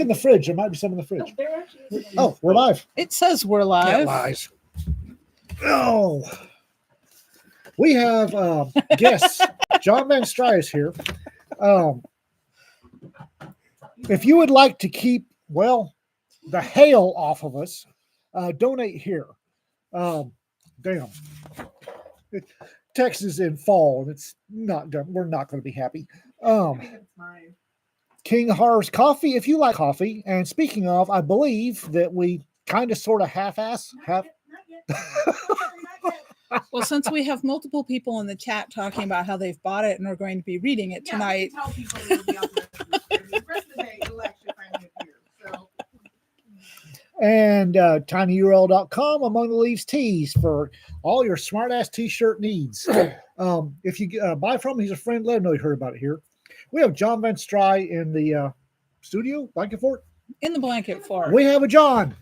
in the fridge. There might be some in the fridge. Oh, we're live. It says we're live. Can't lies. Oh, we have guests. John Van Stry is here. If you would like to keep, the hail off of us, donate here. Damn. Texas in fall, and it's not done. We're not going to be happy. King Har's Coffee, if you like coffee. And speaking of, I believe that we kind of sort of half-ass have. Well, since we have multiple people in the chat talking about how they've bought it and are going to be reading it tonight. Tell people it'll be out the rest of the day, it'll actually find it here. So. And tinyurl.com, Among the Leaves tees for all your smart-ass t-shirt needs. If you buy from him, he's a friend. Let him know you heard about it here. We have John Van Stry in the studio, Blanket Fort. In the Blanket Fort. We have a John.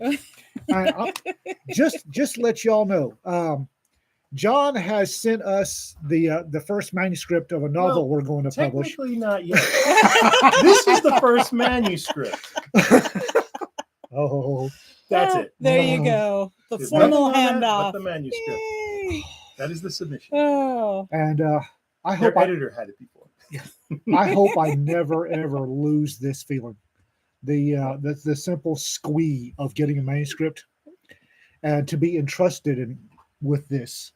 Just to let y'all know, John has sent us the first manuscript of a novel we're going to publish. Technically not yet. This is the first manuscript. Oh, that's it. There you go. The There's formal nothing on that handoff. but the manuscript. Yay. That is the submission. Oh. and I Their hope editor had it before. I hope I never ever lose this feeling. The simple squee of getting a manuscript and to be entrusted with this.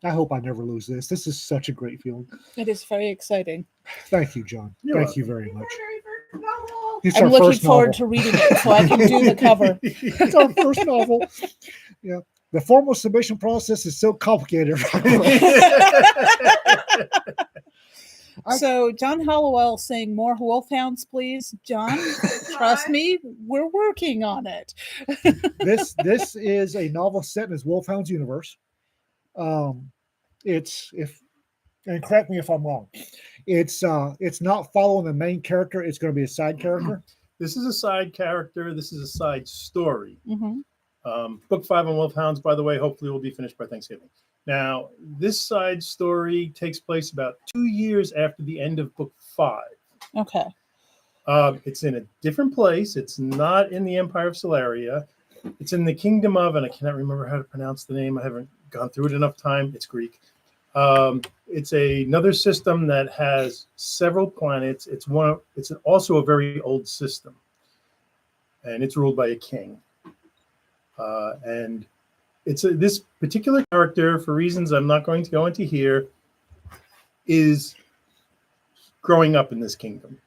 I hope I never lose this. This is such a great feeling. It is very exciting. Thank you, John. Thank you very much. It's I'm our looking first forward novel. to reading it so I can do the cover. It's our first novel. Yeah. The formal submission process is so complicated. So John Hollowell saying more wolfhounds, please. John, trust me, we're working on it. This is a novel set in his Wolfhounds universe. And correct me if I'm wrong. It's not following the main character. It's going to be a side character. This is a side character. This is a side story. Mm-hmm. Book 5 on Wolfhounds, by the way, hopefully will be finished by Thanksgiving. Now, this side story takes place about 2 years after the end of book 5. Okay. It's in a different place. It's not in the Empire of Solaria. It's in the Kingdom of, and I cannot remember how to pronounce the name. I haven't gone through it enough time. It's Greek. It's another system that has several planets. It's also a very old system, and it's ruled by a king. And this particular character, for reasons I'm not going to go into here, is growing up in this kingdom.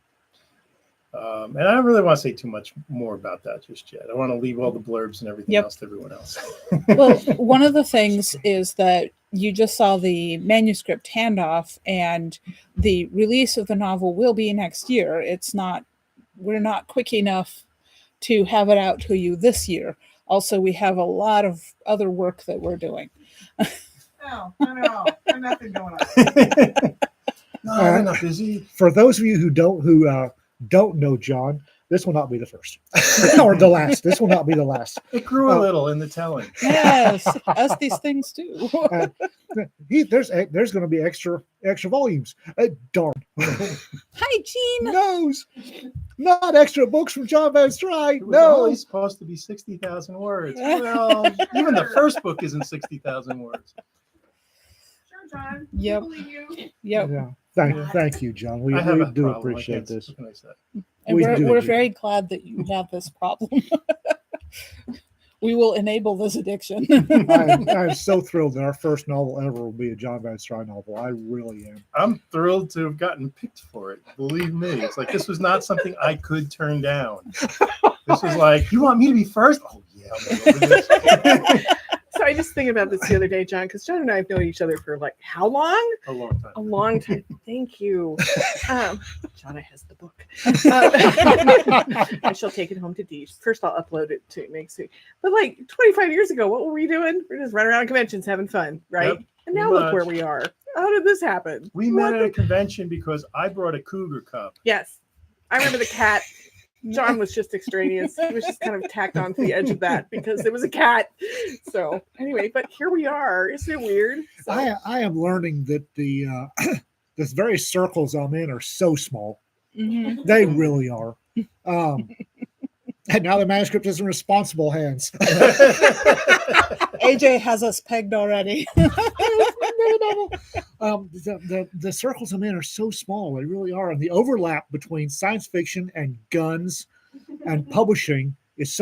And I don't really want to say too much more about that just yet. I want to leave all the blurbs and everything else to everyone else. Well, one of the things is that you just saw the manuscript handoff, and the release of the novel will be next year. We're not quick enough to have it out to you this year. Also, we have a lot of other work that we're doing. No, there's nothing going on. No, I'm not busy. For those of you who don't know John, this will not be the first or the last. This will not be the last. It grew a little in the telling. Yes, as these things do. There's going to be extra volumes. Darn. Hi, Gene. Knows. Not extra books from John Van Stry. It was No. only supposed to be 60,000 words. Well, even the first book isn't 60,000 words. Sure, John. Yep. We believe you. Yep. Yeah. Thank you, John. We I have a do problem. appreciate this. What can I say? And We we're do, Gene. very glad that you have this problem. We will enable this addiction. I'm so thrilled that our first novel ever will be a John Van Stry novel. I really am. I'm thrilled to have gotten picked for it. Believe me. It's like this was not something I could turn down. This was like, you want me to be first? Oh, yeah. I'm over this. So I just thinking about this the other day, John, because John and I have known each other for like how long? A long time. A long time. Thank you. John has the book. I shall take it home to Dee. First, I'll upload it to Makesweet. But like 25 years ago, what were we doing? We're just running around conventions having fun, right? Yep, and now look where we are. How did this happen? We met at a convention because I brought a cougar cup. Yes. I remember the cat. John was just extraneous. He was just kind of tacked onto the edge of that because it was a cat. So anyway, but here we are. Isn't it weird? So, I am learning that the very circles I'm in are so small. Mm-hmm. They really are. And now the manuscript is in responsible hands. AJ has us pegged already. The circles I'm in are so small. They really are. And the overlap between science fiction and guns and publishing is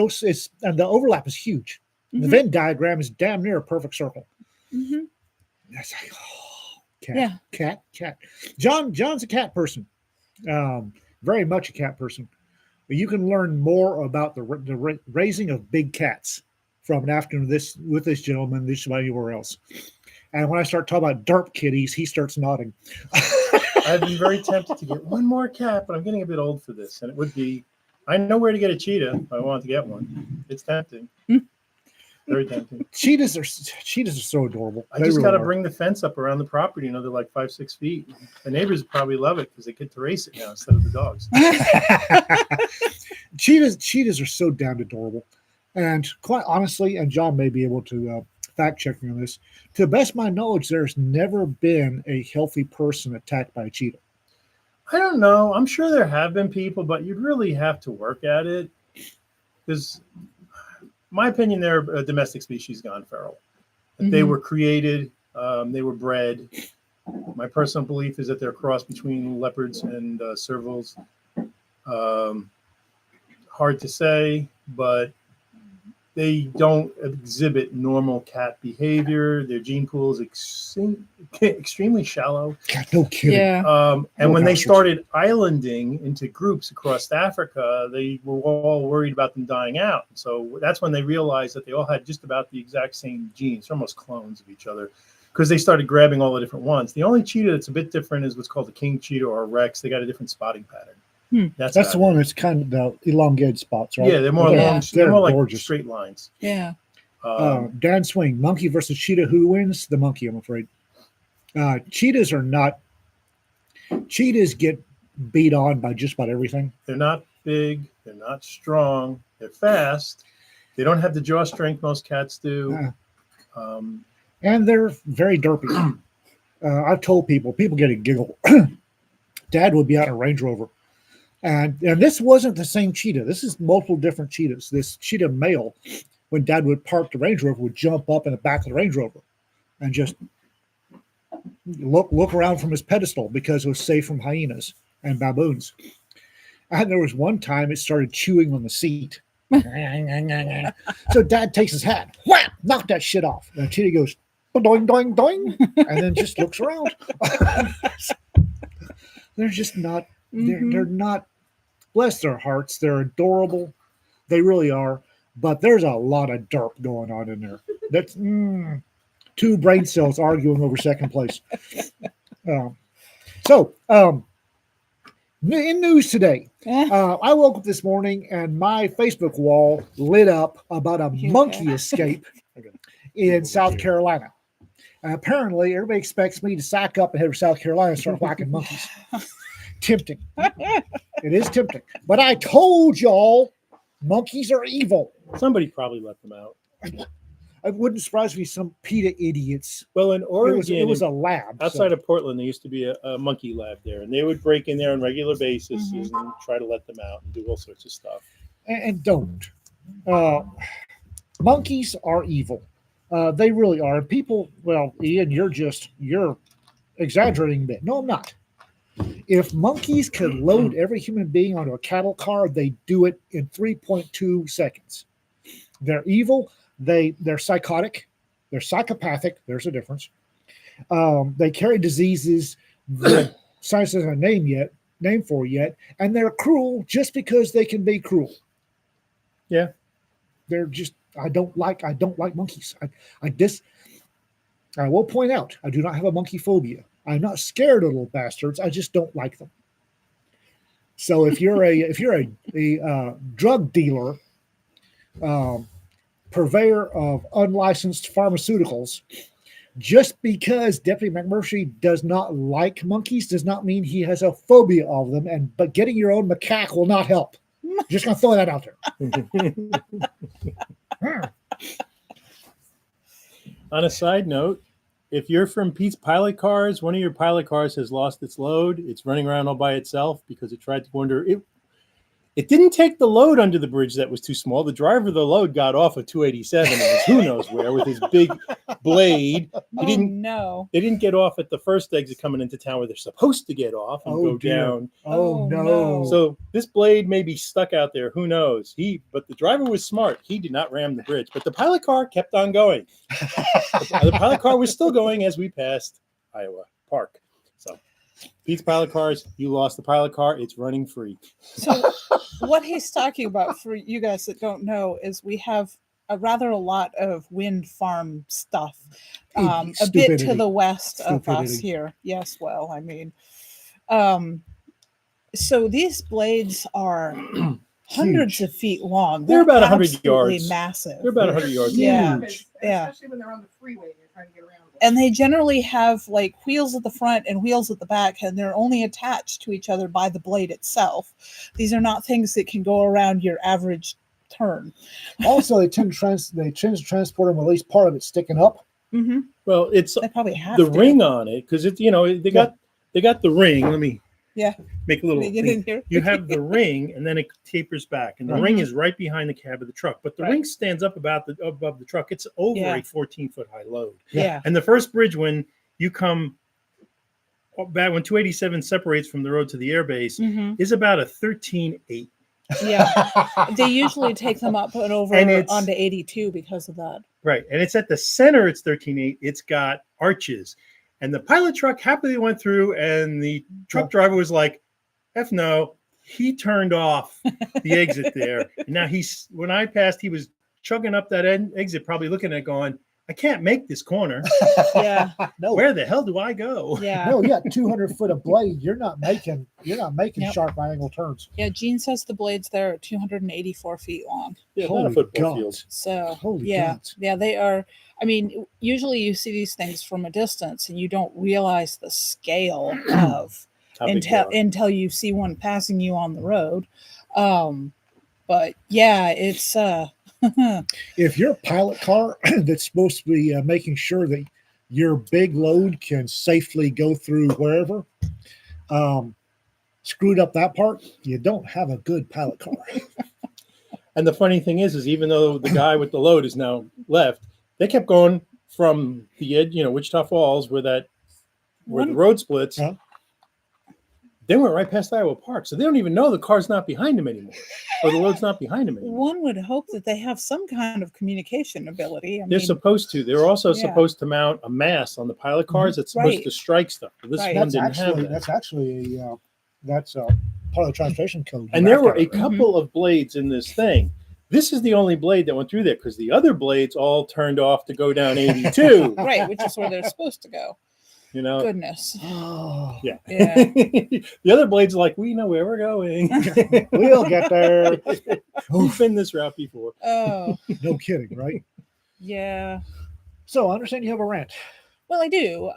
and the overlap is huge. The Mhm. Venn diagram is damn near a perfect circle. Mhm. That's like, oh, cat, Yeah. cat. John's a cat person. Very much a cat person. But you can learn more about the raising of big cats from an afternoon with this gentleman than just about anywhere else. And when I start talking about derp kitties, he starts nodding. I've been very tempted to get one more cat, but I'm getting a bit old for this. And it would be, I know where to get a cheetah if I want to get one. It's tempting. Very tempting. Cheetahs are so adorable. I They just really got to are. bring the fence up around the property another like 5-6 feet. The neighbors probably love it because they get to race it now instead of the dogs. Cheetahs are so damn adorable. And quite honestly, and John may be able to fact check me on this, to the best of my knowledge, there's never been a healthy person attacked by a cheetah. I don't know. I'm sure there have been people, but you'd really have to work at it. Because, my opinion, they're a domestic species gone feral. They Mhm. were created, they were bred. My personal belief is that they're a cross between leopards and servals. Hard to say, but they don't exhibit normal cat behavior. Their gene pool is extremely shallow. God, no kidding. Yeah. And when they bastards. started islanding into groups across Africa, they were all worried about them dying out. So that's when they realized that they all had just about the exact same genes, they're almost clones of each other, because they started grabbing all the different ones. The only cheetah that's a bit different is what's called the king cheetah or rex. They got a different spotting pattern. That's That's the about one that's kind of the elongated spots, it. right? Yeah, they're more Yeah. long. They're more like gorgeous. straight lines. Yeah. Dan Swing, monkey versus cheetah. Who wins? The monkey, I'm afraid. Cheetahs get beat on by just about everything. They're not big. They're not strong. They're fast. They don't have the jaw strength most cats do. And they're very derpy. I've told people get a giggle. Dad would be out in a Range Rover. And this wasn't the same cheetah. This is multiple different cheetahs. This cheetah male, when Dad would park the Range Rover, would jump up in the back of the Range Rover and just look around from his pedestal because it was safe from hyenas and baboons. And there was one time it started chewing on the seat. So Dad takes his hat, whap, knock that shit off. And the cheetah goes, doing, doing, doing, and then just looks around. They're just not, they're not, bless their hearts, they're adorable. They really are. But there's a lot of derp going on in there. That's two brain cells arguing over second place. In news today, I woke up this morning and my Facebook wall lit up about a monkey escape in South Carolina. Apparently, everybody expects me to sack up and head to South Carolina and start whacking monkeys. Tempting. It is tempting. But I told y'all, monkeys are evil. Somebody probably let them out. It wouldn't surprise me some PETA idiots. Well, in Oregon, It was a lab. outside of Portland, there used to be a monkey lab there, and they would break in there on regular basis and try to let them out and do all sorts of stuff. And don't. Monkeys are evil. They really are. People, well, Ian, you're exaggerating a bit. No, I'm not. If monkeys could load every human being onto a cattle car, they do it in 3.2 seconds. They're evil. They're psychotic. They're psychopathic. There's a difference. They carry diseases that science doesn't have a name for yet, and they're cruel just because they can be cruel. Yeah. They're just, I don't like monkeys. I will point out, I do not have a monkey phobia. I'm not scared of little bastards. I just don't like them. So if you're a drug dealer, purveyor of unlicensed pharmaceuticals, just because Deputy McMurphy does not like monkeys does not mean he has a phobia of them. But getting your own macaque will not help. Just gonna throw that out there. On a side note, if you're from Pete's Pilot Cars, one of your pilot cars has lost its load. It's running around all by itself because it tried to wander. It didn't take the load under the bridge that was too small. The driver of the load got off of 287 and was who knows where with his big blade. Oh no. They didn't get off at the first exit coming into town where they're supposed to get off and Oh, go dear. down. Oh, Oh, no. no. So this blade may be stuck out there. Who knows? But the driver was smart. He did not ram the bridge, but the pilot car kept on going. The pilot car was still going as we passed Iowa Park. So Pete's pilot cars, you lost the pilot car. It's running free. So what he's talking about, for you guys that don't know, is we have a lot of wind farm stuff a bit to Stupidity. the west of us Stupidity. here. Yes, well, I mean, so these blades are hundreds Huge. of feet long. They're about 100 absolutely yards. massive. They're about 100 yards. Yeah. Huge. Yeah. Especially when they're on the freeway and you're trying to get around. them. And they generally have like wheels at the front and wheels at the back, and they're only attached to each other by the blade itself. These are not things that can go around your average turn. Also, they tend to transport them, at least part of it sticking up. Mm-hmm. Well, it's They probably have the to. ring on it because it's they got the ring. Let me make a little Let me get thing. in here. You have the ring and then it tapers back, and the Right. ring is right behind the cab of the truck, but the Right. ring stands up above the truck. It's over Yeah. a 14-foot high load. Yeah. And the first bridge, when you come back, when 287 separates from the road to the airbase, Mm-hmm. is about a 13.8. Yeah. They usually take them up and over And it's- onto 82 because of that. Right. And it's at the center, it's 13.8. It's got arches. And the pilot truck happily went through, and the truck driver was like, F no. He turned off the exit there. And now when I passed, he was chugging up that exit, probably looking at it going, I can't make this corner. Yeah. No. Where the hell do I go? Yeah. No, you got 200 foot of blade. You're not making Yep. sharp angle turns. Yeah. Gene says the blades there are 284 feet long. Yeah, not a Holy football God. field. So Holy yeah, gods. yeah, they are. I mean, usually you see these things from a distance and you don't realize the scale of How big they until are. you see one passing you on the road. But yeah, it's If your pilot car that's supposed to be making sure that your big load can safely go through wherever, screwed up that part, you don't have a good pilot car. And the funny thing is even though the guy with the load is now left, they kept going from the edge, Wichita Falls, where the road splits. Huh? They went right past Iowa Park, so they don't even know the car's not behind them anymore, or the load's not behind them anymore. one would hope that they have some kind of communication ability. I They're mean, supposed to. They're also Yeah. supposed to mount a mast on the pilot cars that's supposed Right. to strike stuff. But this Right. one That's didn't have actually that. that's actually a part of the transportation code. And You there have were to- a couple of blades in this thing. This is the only blade that went through there because the other blades all turned off to go down 82. right, which is where they're supposed to go. Goodness. Oh, Yeah. Yeah. The other blades are like, we know where we're going. we'll get there. We've been this route before. Oh, No kidding, right? yeah. So I understand you have a rant. Well, I do.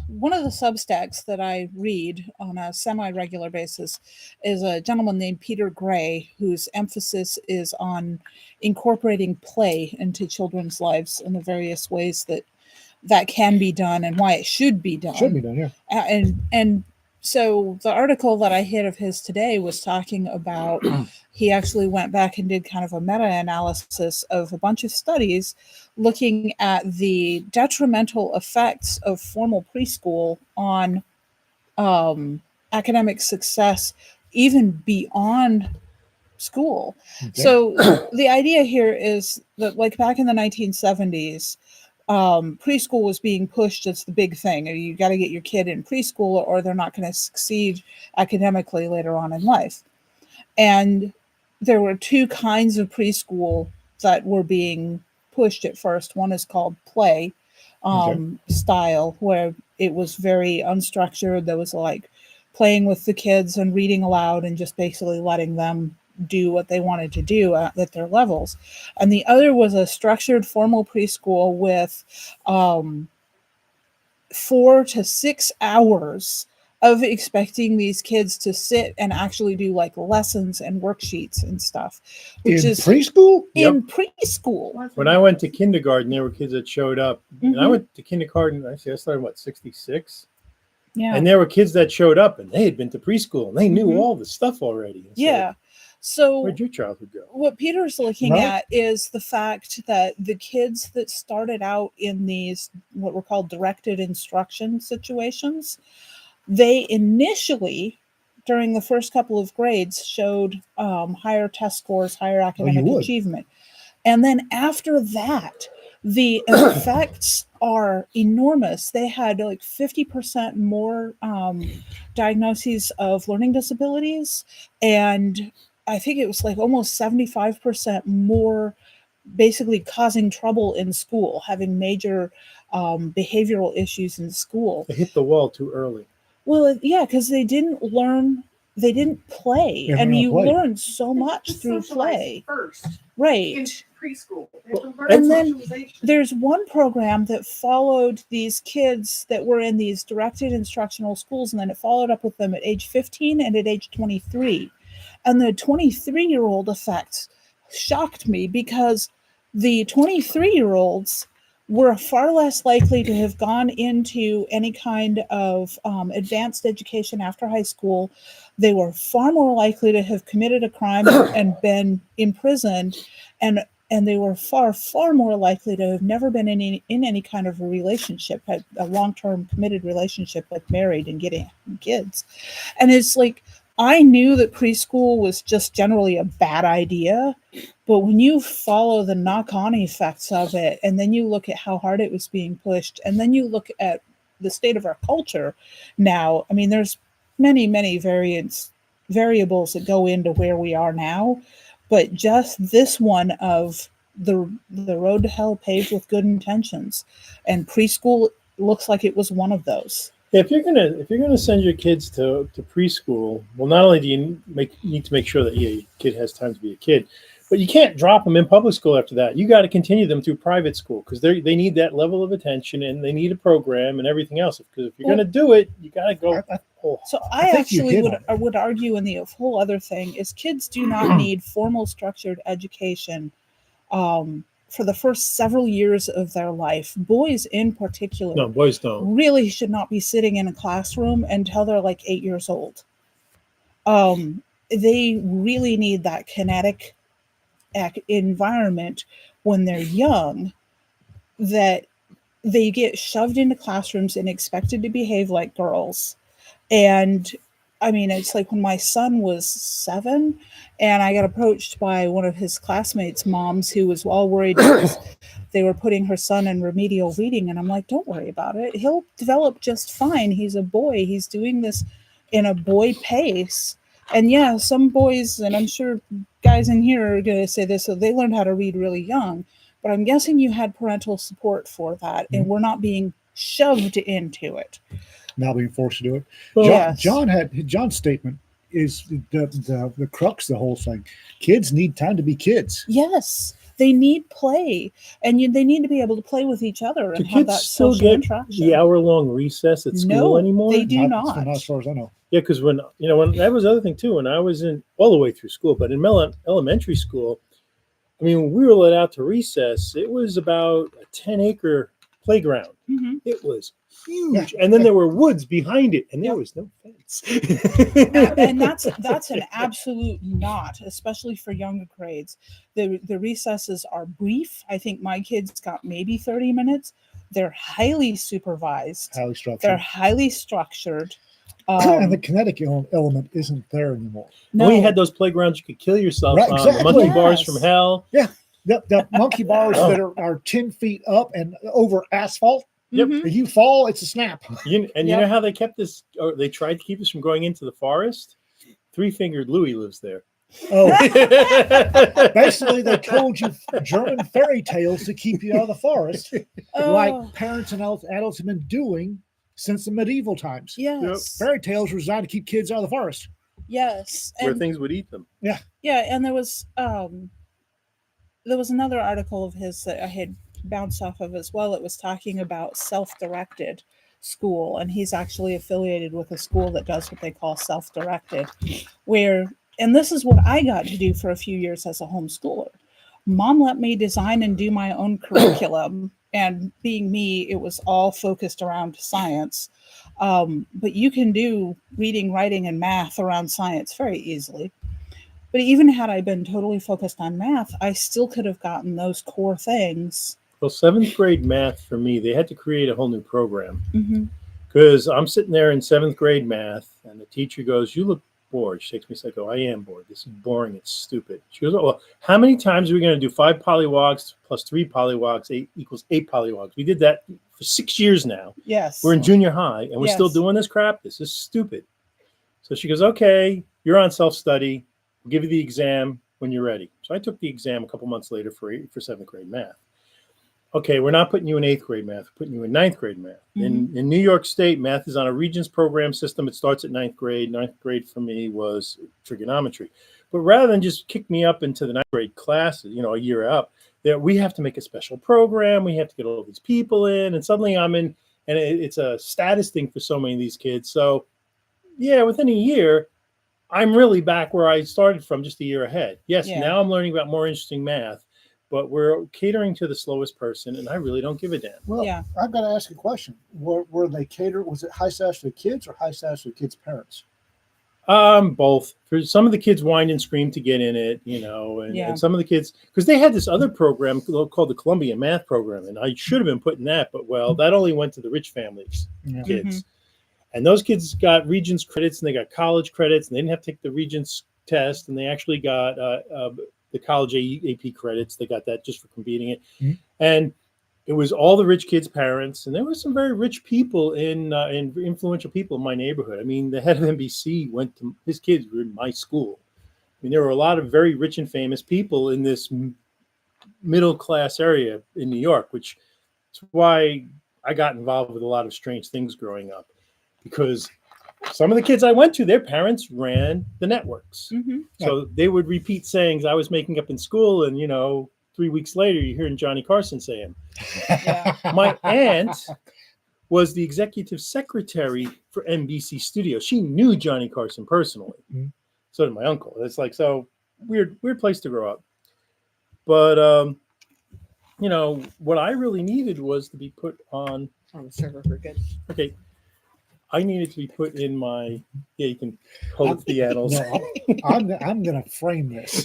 One of the Substacks that I read on a semi-regular basis is a gentleman named Peter Gray, whose emphasis is on incorporating play into children's lives in the various ways that can be done and why it should be done. Should be done, yeah. And so the article that I hit of his today was talking about he actually went back and did kind of a meta-analysis of a bunch of studies looking at the detrimental effects of formal preschool on academic success even beyond school. Okay. So the idea here is that like back in the 1970s, preschool was being pushed as the big thing. You got to get your kid in preschool or they're not going to succeed academically later on in life. And there were two kinds of preschool that were being pushed at first. One is called play style, where it was very unstructured. There was like playing with the kids and reading aloud and just basically letting them do what they wanted to do at their levels. And the other was a structured formal preschool with 4 to 6 hours of expecting these kids to sit and actually do like lessons and worksheets and stuff, which in is preschool? in preschool. When I went to kindergarten, there were kids that showed up. And I Mhm. went to kindergarten, actually, I started, 66? Yeah. And there were kids that showed up and they had been to preschool and they knew Mhm. all the stuff already. It's Yeah. like, So where'd your childhood go? what Peter's looking Right. at is the fact that the kids that started out in these what were called directed instruction situations, they initially during the first couple of grades showed higher test scores, higher academic would. achievement. And then after that, the effects are enormous. They had like 50% more diagnoses of learning disabilities. And I think it was like almost 75% more basically causing trouble in school, having major behavioral issues in school. They hit the wall too early. Well, yeah, because they didn't learn, they didn't play. Yeah, and they you don't play. learn so much Just through socialize play. first in Right. preschool. And then Socialization. There's one program that followed these kids that were in these directed instructional schools, and then it followed up with them at age 15 and at age 23. And the 23-year-old effect shocked me because the 23-year-olds were far less likely to have gone into any kind of advanced education after high school. They were far more likely to have committed a crime and been imprisoned, and they were far more likely to have never been in any kind of a relationship, had a long-term committed relationship, like married and getting kids. And it's like, I knew that preschool was just generally a bad idea, but when you follow the knock-on effects of it, and then you look at how hard it was being pushed, and then you look at the state of our culture now, I mean, there's many variables that go into where we are now, but just this one of the road to hell paved with good intentions, and preschool looks like it was one of those. If you're gonna send your kids to preschool, well, not only do you need to make sure that your kid has time to be a kid, but you can't drop them in public school after that. You got to continue them through private school because they need that level of attention and they need a program and everything else. Because if you're gonna do it, you got to go. So I I think you actually hit would on it. would argue, and the whole other thing is, kids do not need formal structured education for the first several years of their life. Boys in particular No, boys don't. really should not be sitting in a classroom until they're like 8 years old. They really need that kinetic environment when they're young, that they get shoved into classrooms and expected to behave like girls. And I mean, it's like when my son was 7 and I got approached by one of his classmates' moms who was all worried because they were putting her son in remedial reading. And I'm like, don't worry about it. He'll develop just fine. He's a boy. He's doing this in a boy pace. And yeah, some boys, and I'm sure guys in here are going to say this, so they learned how to read really young. But I'm guessing you had parental support for that, and we're not being shoved into it. Not being forced to do it. Well, Yes. John's statement is the crux of the whole thing. Kids need time to be kids. Yes, they need play, and they need to be able to play with each other Do and have that kids still social get interaction. the hour-long recess at school No, anymore? they do Not not. as far as I know. Yeah, because when that was the other thing too. When I was in all the way through school, but in elementary school, I mean, when we were let out to recess, it was about a 10-acre playground. Mhm. It was huge, and then there were woods behind it, and there Yep. was no fence. And that's an absolute not, especially for younger grades. The recesses are brief. I think my kids got maybe 30 minutes. They're highly supervised. Highly structured. They're highly structured. And the kinetic element isn't there anymore. No, We had those playgrounds you could kill yourself Right, on, exactly. the monkey bars Yes. from hell. The monkey bars Oh. that are 10 feet up and over asphalt. Yep. Mhm. If you fall, it's a snap. You Yep. know how they kept this, or they tried to keep us from going into the forest? Three-fingered Louie lives there. Oh, basically, they told you German fairy tales to keep you out of the forest, Oh, like parents and adults have been doing since the medieval times. yes, Fairy tales were designed to keep kids out of the forest. yes, Where and things would eat them. yeah, and there was another article of his that I had bounced off of as well. It was talking about self-directed school, and he's actually affiliated with a school that does what they call self-directed, where, and this is what I got to do for a few years as a homeschooler. Mom let me design and do my own curriculum, and being me, it was all focused around science. But you can do reading, writing, and math around science very easily. But even had I been totally focused on math, I still could have gotten those core things. Well, 7th grade math for me, they had to create a whole new program Mm-hmm. because I'm sitting there in 7th grade math, and the teacher goes, "You look bored." She takes me aside. I go, "I am bored. This is boring. It's stupid." She goes, "Oh, well, how many times are we going to do 5 polywogs plus 3 polywogs equals 8 polywogs? We did that for 6 years now. Yes. We're in junior high, and we're still Yes. doing this crap. This is stupid." So she goes, "Okay, you're on self-study. We'll give you the exam when you're ready." So I took the exam a couple months later for 7th grade math. Okay, we're not putting you in 8th grade math. We're putting you in 9th grade math. In New York State, math is on a Regents program system. It starts at 9th grade. 9th grade for me was trigonometry. But rather than just kick me up into the 9th grade classes, a year up, that we have to make a special program. We have to get all these people in, and suddenly I'm in, and it's a status thing for so many of these kids. So, yeah, within a year, I'm really back where I started from, just a year ahead. Yes, Yeah. now I'm learning about more interesting math, but we're catering to the slowest person, and I really don't give a damn. Well, Yeah. I've got to ask a question. Were they cater? Was it high status for the kids or high status for the kids' parents? Both. For some of the kids whined and screamed to get in it, Yeah. and some of the kids, because they had this other program called the Columbia Math Program, and I should have been putting that, but that only went to the rich families Yeah. kids. And those kids got Regents credits, and they got college credits, and they didn't have to take the Regents test, and they actually got the college AP credits. They got that just for competing it. Mhm. And it was all the rich kids' parents, and there were some very rich people in influential people in my neighborhood. I mean, the head of NBC his kids were in my school. I mean, there were a lot of very rich and famous people in this middle class area in New York, which is why I got involved with a lot of strange things growing up. Because some of the kids I went to, their parents ran the networks. Mm-hmm. So they would repeat sayings I was making up in school, and 3 weeks later, you're hearing Johnny Carson say them. Yeah. My aunt was the executive secretary for NBC Studios. She knew Johnny Carson personally. Mhm. So did my uncle. It's like, so weird place to grow up. But what I really needed was to be put on. On the server for good. Okay, I needed to be put in my. Yeah, you can hold the annals. No, I'm going to frame this.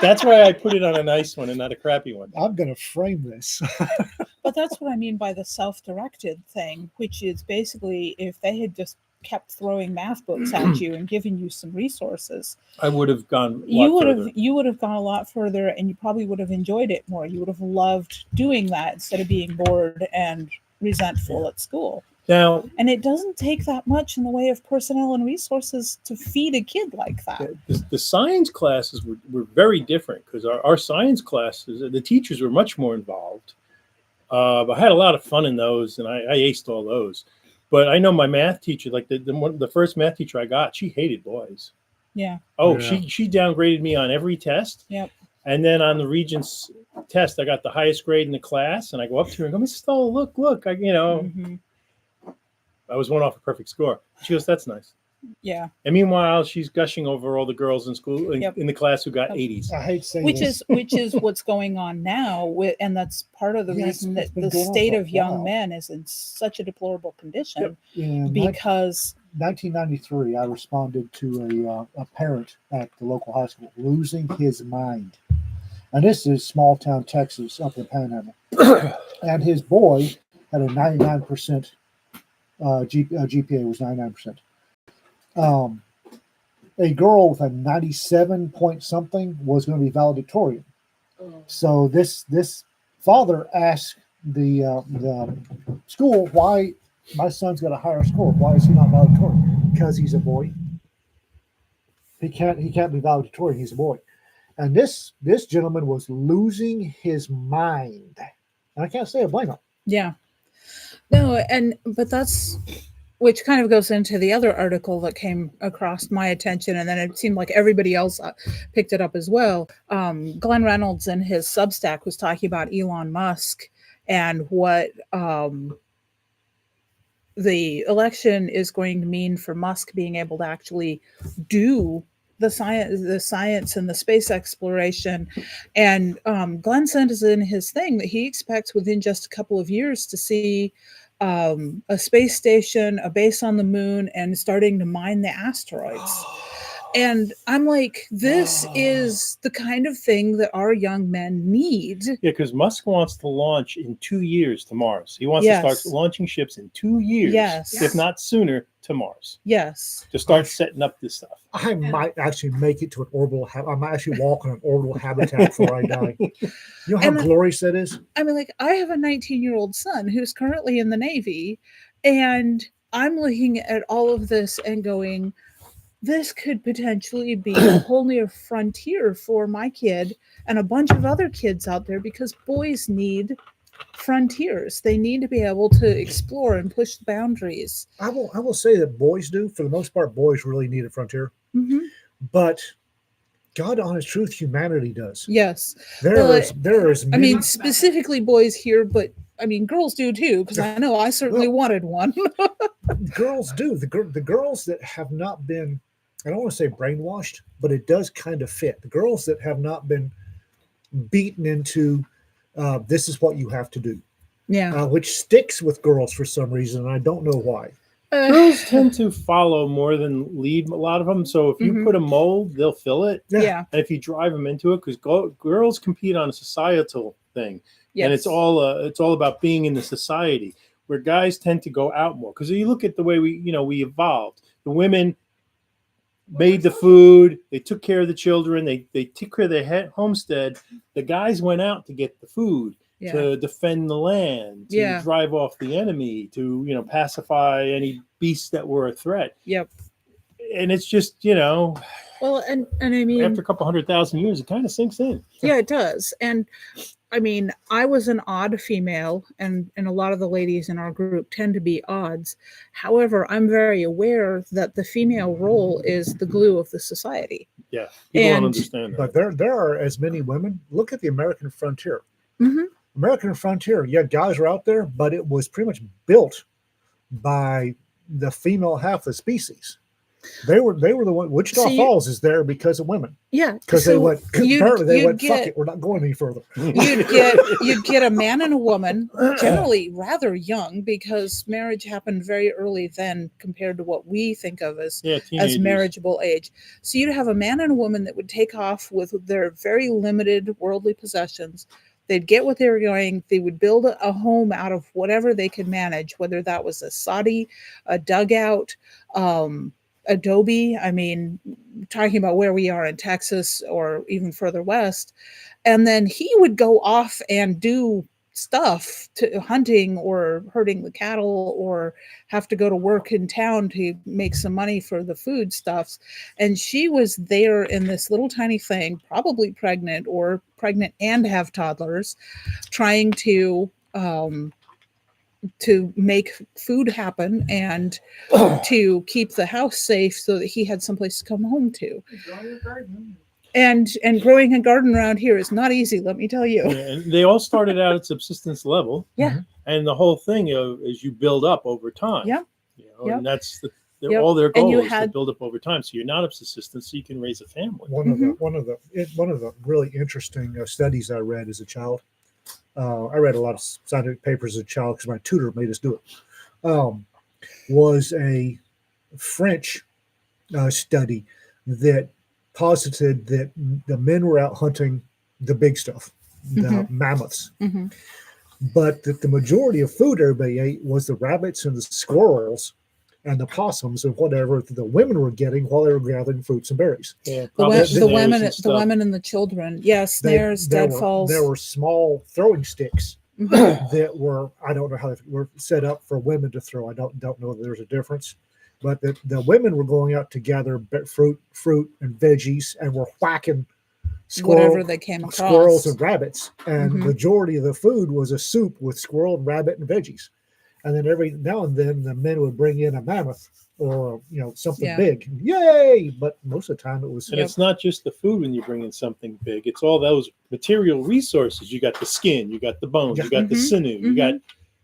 That's why I put it on a nice one and not a crappy one. I'm going to frame this. But that's what I mean by the self-directed thing, which is basically if they had just kept throwing math books at you and giving you some resources, I would have gone. you would have gone a lot further, and you probably would have enjoyed it more. You would have loved doing that instead of being bored and resentful at school. Now, And it doesn't take that much in the way of personnel and resources to feed a kid like that. the science classes were very different because our science classes, the teachers were much more involved. I had a lot of fun in those, and I aced all those. But I know my math teacher, like the first math teacher I got, she hated boys. Yeah. Oh, Yeah. she downgraded me on every test. Yep. And then on the Regents test, I got the highest grade in the class, and I go up to her and go, "Mrs. Stoll, look, Mhm. I was one off a perfect score." She goes, "That's nice." Yeah. And meanwhile, she's gushing over all the girls in school Yep. in the class who got 80s. I hate saying Which this. is what's going on now and that's part of the Yes, reason it's that been the going on state for a of young while. men is in such a deplorable condition In because 1993, I responded to a parent at the local high school losing his mind. And this is small town Texas up in Panhandle. And his boy had a 99% GPA was 99%. A girl with a 97 point something was going to be valedictorian. So this father asked the school, "Why my son's got a higher score? Why is he not valedictorian?" Because he's a boy. He can't be valedictorian. He's a boy. And this gentleman was losing his mind. And I can't say I blame him. yeah. No, but that's which kind of goes into the other article that came across my attention, and then it seemed like everybody else picked it up as well. Glenn Reynolds in his Substack was talking about Elon Musk and what the election is going to mean for Musk being able to actually do the science and the space exploration. And Glenn says in his thing that he expects within just a couple of years to see a space station, a base on the moon, and starting to mine the asteroids. And I'm like, this is the kind of thing that our young men need. Yeah, because Musk wants to launch in 2 years to Mars. He wants Yes. to start launching ships in 2 years, Yes. if not sooner, to Mars Yes. to start setting up this stuff. I might actually make it to an orbital. I might actually walk on an orbital habitat before I die. You know how And glorious that is. I mean, like, I have a 19-year-old son who's currently in the Navy, and I'm looking at all of this and going, this could potentially be a whole new frontier for my kid and a bunch of other kids out there, because boys need frontiers. They need to be able to explore and push the boundaries. I will say that boys do, for the most part, boys really need a frontier. Mm-hmm. But God honest truth, humanity does. Yes. There is I many, mean, specifically boys here, but I mean, girls do too, because I know I certainly wanted one. girls do. The girls that have not been, I don't want to say brainwashed, but it does kind of fit. The girls that have not been beaten into this is what you have to do, Yeah. which sticks with girls for some reason. And I don't know why. Girls tend to follow more than lead, a lot of them. So if you Mhm. put a mold, they'll fill it. Yeah. And if you drive them into it, because girls compete on a societal thing, Yes. and it's all about being in the society, where guys tend to go out more. Because you look at the way we evolved. The women made the food, they took care of the children, they took care of their homestead. The guys went out to get the food, Yeah. to defend the land, to Yeah. drive off the enemy, to pacify any beasts that were a threat. Yep. And it's just Well, and I mean, after a couple 100,000 years, it kind of sinks in. yeah, it does. And I mean, I was an odd female, and a lot of the ladies in our group tend to be odds. However, I'm very aware that the female role is the glue of the society. Yeah, people And- don't understand that. But there are as many women. Look at the American frontier. Mhm. American frontier, yeah, guys were out there, but it was pretty much built by the female half of the species. They were the one. Wichita So you- Falls is there because of women. Yeah, Because so they went. you'd- Apparently, they you'd went. Fuck get- it, we're not going any further. you'd get a man and a woman, generally rather young, because marriage happened very early then compared to what we think of as Yeah, teenagers. marriageable age. So you'd have a man and a woman that would take off with their very limited worldly possessions. They'd get what they were going. They would build a home out of whatever they could manage, whether that was a soddy, a dugout, adobe. I mean, talking about where we are in Texas or even further west. And then he would go off and do stuff, to hunting or herding the cattle, or have to go to work in town to make some money for the food stuffs. And she was there in this little tiny thing, probably pregnant and have toddlers, trying to make food happen and to keep the house safe so that he had someplace to come home to. And growing a garden around here is not easy, let me tell you. Yeah, and they all started out at subsistence level. Yeah. And the whole thing is you build up over time. Yeah. And that's Yep. all their And goal you is to had- build up over time. So you're not of subsistence, so you can raise a family. One of the really interesting studies I read as a child. I read a lot of scientific papers as a child because my tutor made us do it. Was a French study that posited that the men were out hunting the big stuff, the Mhm. mammoths, Mhm. but that the majority of food everybody ate was the rabbits and the squirrels and the possums and whatever the women were getting while they were gathering fruits and berries. Yeah, The, probably the snares women, and the stuff. women and the children. Yes, They- snares, deadfalls. There were small throwing sticks Mhm. that were, I don't know how they were set up for women to throw. I don't know that there's a difference, but the women were going out to gather fruit and veggies and were whacking Whatever they came across. squirrels and rabbits. And Mhm. majority of the food was a soup with squirrel and rabbit and veggies. And then every now and then the men would bring in a mammoth or something Yeah. big. Yay! But most of the time it was And it's not just the food when you bring in something big. It's all those material resources. You got the skin, you got the bones, you got the Mhm. sinew, you got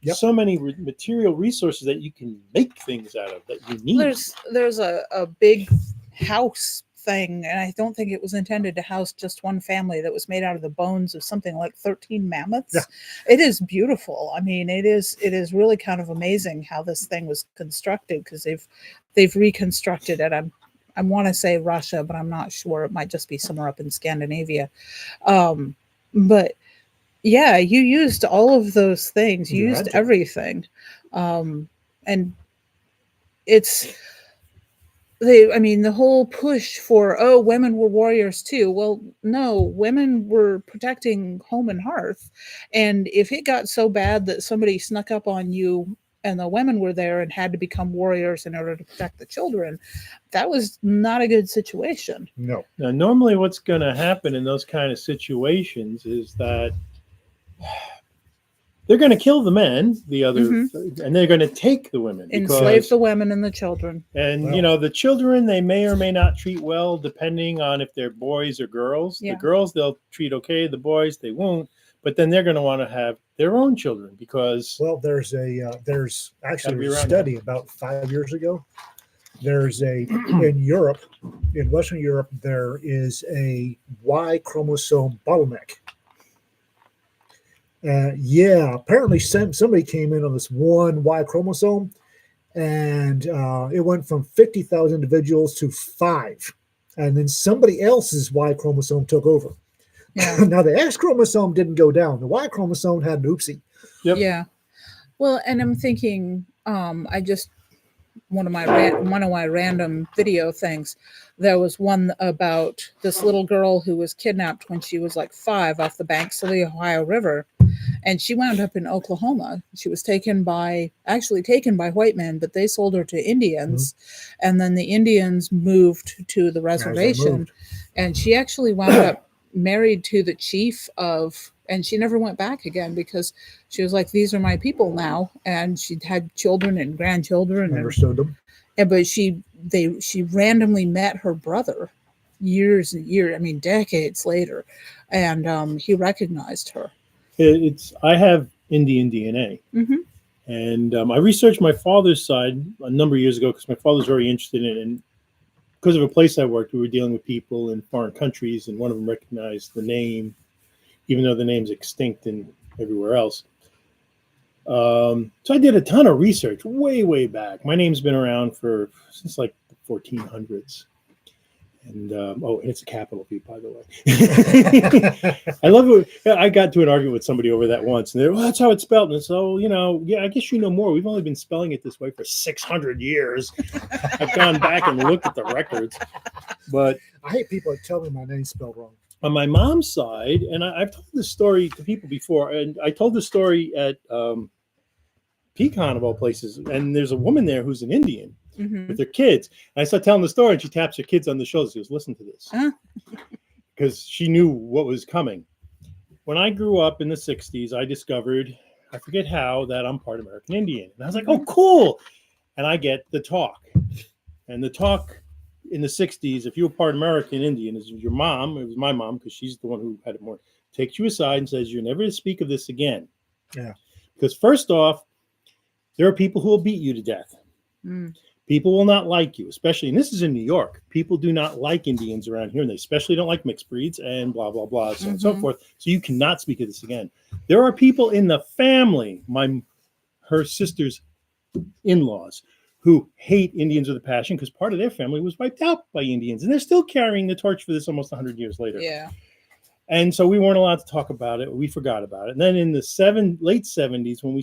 Yep. so many material resources that you can make things out of that you need. There's a big house thing, and I don't think it was intended to house just one family, that was made out of the bones of something like 13 mammoths. Yeah. It is beautiful. I mean, it is really kind of amazing how this thing was constructed, because they've reconstructed it. I want to say Russia, but I'm not sure. It might just be somewhere up in Scandinavia. But yeah, you used all of those things. You You used had to. everything. And it's the whole push for, oh, women were warriors too. Well, no, women were protecting home and hearth. And if it got so bad that somebody snuck up on you and the women were there and had to become warriors in order to protect the children, that was not a good situation. No. Now, normally what's going to happen in those kind of situations is that they're going to kill the men, and they're going to take the women. Enslave the women and the children. And, Well. the children, they may or may not treat well, depending on if they're boys or girls. Yeah. The girls, they'll treat okay. The boys, they won't. But then they're going to want to have their own children because... Well, there's actually a around study about 5 years ago. There's in Europe, in Western Europe, there is a Y chromosome bottleneck. Apparently somebody came in on this one Y chromosome, and it went from 50,000 individuals to 5, and then somebody else's Y chromosome took over. Yeah. Now the X chromosome didn't go down. The Y chromosome had an oopsie. Yep. Yeah. Well, and I'm thinking, I just one of my random video things. There was one about this little girl who was kidnapped when she was like 5 off the banks of the Ohio River, and she wound up in Oklahoma. She was taken by white men, but they sold her to Indians, and then the Indians moved to the reservation, and she actually wound up married to the chief of, and she never went back again because she was like, these are my people now, and she'd had children and grandchildren. Understood them. But she randomly met her brother decades later, and he recognized her. I have Indian DNA. And I researched my father's side a number of years ago because my father's very interested in it. And because of a place I worked, we were dealing with people in foreign countries, and one of them recognized the name, even though the name's extinct and everywhere else. So I did a ton of research way, way back. My name's been around since like the 1400s. And and it's a capital V, by the way. I love it. I got to an argument with somebody over that once, and they're, well, that's how it's spelled. And so, I guess you know more. We've only been spelling it this way for 600 years. I've gone back and looked at the records, but I hate people that tell me my name's spelled wrong. On my mom's side, and I've told this story to people before, and I told the story at Pecan of all places, and there's a woman there who's an Indian. With their kids. And I start telling the story, and she taps her kids on the shoulder. She goes, listen to this. Because she knew what was coming. When I grew up in the 60s, I discovered, I forget how, that I'm part American Indian. And I was like, oh, cool. And I get the talk. And the talk in the 60s, if you were part American Indian, is your mom, it was my mom, because she's the one who had it more, takes you aside and says, you're never to speak of this again. Yeah. Because first off, there are people who will beat you to death. People will not like you, especially, and this is in New York. People do not like Indians around here, and they especially don't like mixed breeds and blah, blah, blah, so on and so forth. So you cannot speak of this again. There are people in the family, her sister's in-laws, who hate Indians with a passion because part of their family was wiped out by Indians, and they're still carrying the torch for this almost 100 years later. Yeah. And so we weren't allowed to talk about it. We forgot about it. And then in the late 70s, when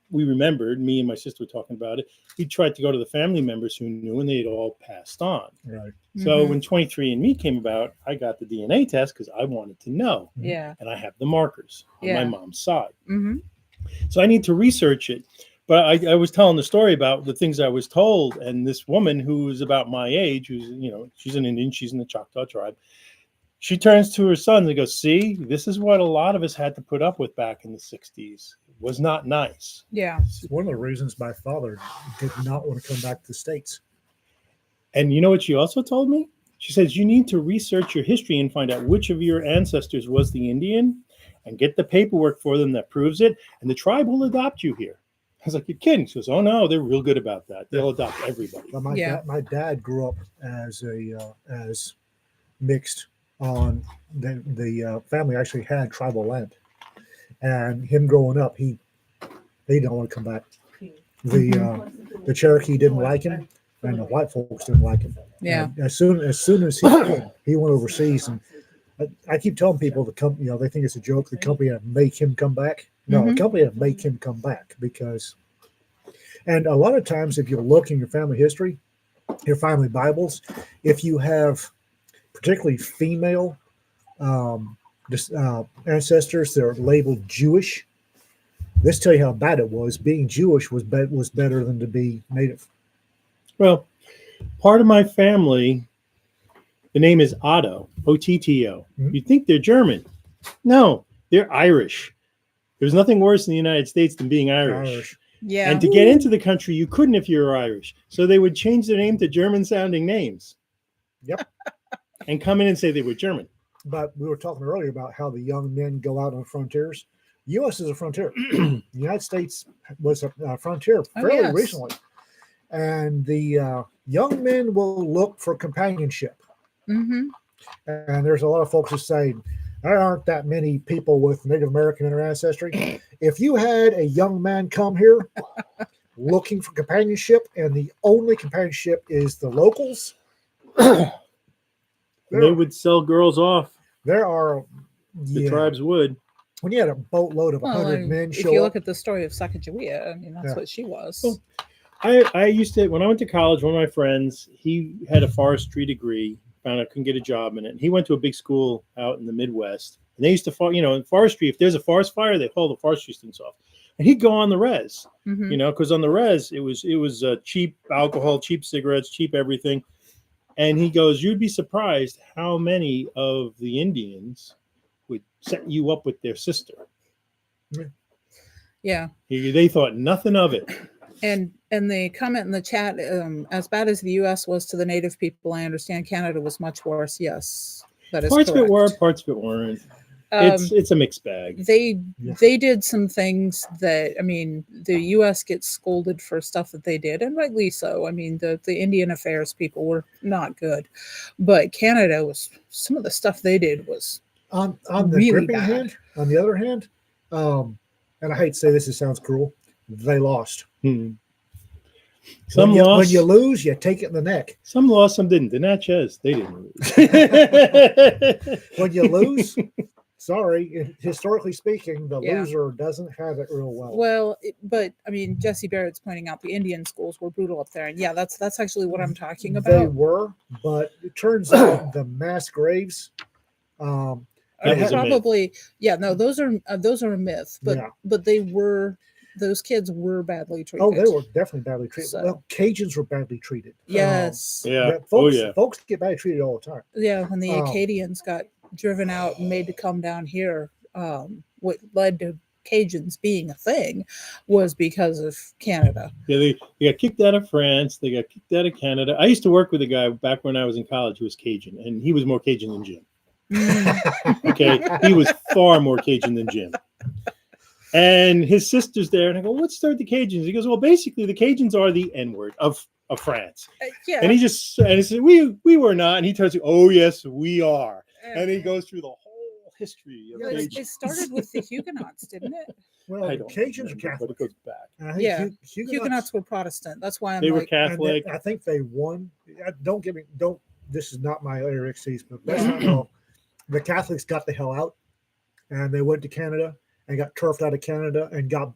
we remembered, me and my sister were talking about it. We tried to go to the family members who knew, and they'd all passed on. Right. So when 23andMe came about, I got the DNA test because I wanted to know. Yeah. And I have the markers on my mom's side. So I need to research it. But I was telling the story about the things I was told, and this woman who is about my age, who's, she's an Indian, she's in the Choctaw tribe. She turns to her sons and goes, see, this is what a lot of us had to put up with back in the 60s. Was not nice. Yeah. It's one of the reasons my father did not want to come back to the States. And you know what she also told me? She says, you need to research your history and find out which of your ancestors was the Indian and get the paperwork for them that proves it. And the tribe will adopt you here. was like, "You're kidding." She goes, "Oh no, they're real good about that. They'll adopt everybody." But Yeah. my dad grew up as as mixed on the family actually had tribal land, and him growing up, he didn't want to come back. The Cherokee didn't like him, and the white folks didn't like him. Yeah. And as soon as he went overseas, and I keep telling people the company, they think it's a joke. The company had to make him come back. No, the company had to make him come back because. And a lot of times, if you look in your family history, your family Bibles, if you have particularly female ancestors that are labeled Jewish, this tell you how bad it was. Being Jewish was better than to be native. Well, part of my family, the name is Otto, Otto. Mhm. You'd think they're German. No, they're Irish. There's nothing worse in the United States than being Irish. Yeah. And to get into the country, you couldn't if you were Irish. So they would change their name to German-sounding names. Yep. And come in and say they were German. But we were talking earlier about how the young men go out on the frontiers. The U.S. is a frontier. The United States was a frontier fairly yes. recently. And the young men will look for companionship. Mm-hmm. And there's a lot of folks who say, there aren't that many people with Native American in their ancestry. If you had a young man come here looking for companionship, and the only companionship is the locals, They would sell girls off. there are The tribes would. when you had a boatload of 100 and men if show you up. look at the story of Sacagawea, I mean, that's Yeah. what she was. Well, I used to, when I went to college, one of my friends, he had a forestry degree, found out couldn't get a job in it. And he went to a big school out in the Midwest. And they used to, in forestry, if there's a forest fire, they haul the forestry students off. And he'd go on the res, Mhm. because on the res, it was cheap alcohol, cheap cigarettes, cheap everything. And he goes, you'd be surprised how many of the Indians would set you up with their sister. Yeah. They thought nothing of it. And the comment in the chat, as bad as the U.S. was to the Native people, I understand Canada was much worse. Yes, that is Parts of correct. it were, parts of it weren't. It's a mixed bag. They Yeah. they did some things that, I mean, the U.S. gets scolded for stuff that they did, and rightly so. I mean, the Indian Affairs people were not good, but Canada was, some of the stuff they did was On the really gripping bad. hand, on the other hand, and I hate to say this, it sounds cruel, they lost. Some when lost. you lose, you take it in the neck. Some lost, some didn't. The Natchez, they didn't lose. When you lose, sorry, historically speaking, the Yeah. loser doesn't have it real well. well. But I mean, Jesse Barrett's pointing out the Indian schools were brutal up there, and yeah, that's actually what I'm talking They about. were, but it turns out the mass graves. That was a myth. Probably, yeah. No, those are a myth, but Yeah. but those kids were badly treated. Oh, they were definitely badly treated. So- Well, Cajuns were badly treated. Yes. Yeah. Folks, Oh, yeah. folks get badly treated all the time. Yeah, when the Oh. Acadians got driven out and made to come down here, what led to Cajuns being a thing was because of Canada. Yeah, they got kicked out of France. They got kicked out of Canada. I used to work with a guy back when I was in college who was Cajun, and he was more Cajun than Jim. Okay, he was far more Cajun than Jim. And his sister's there, and I go, "What's the story with the Cajuns?" He goes, "Well, basically, the Cajuns are the N-word of France." Yeah, And he said, "We were not." And he tells you, "Oh yes, we are." And he goes through the whole history of Yeah, it Cajuns. started with the Huguenots, didn't it? Well, I the don't Cajuns are remember, but Catholic. it goes back. And I think Yeah, Huguenots, Huguenots were Protestant. That's why I'm They were like, and Catholic. I think they won. Don't get me. Don't. This is not my area of expertise, but that's not all. The Catholics got the hell out, and they went to Canada and got turfed out of Canada and got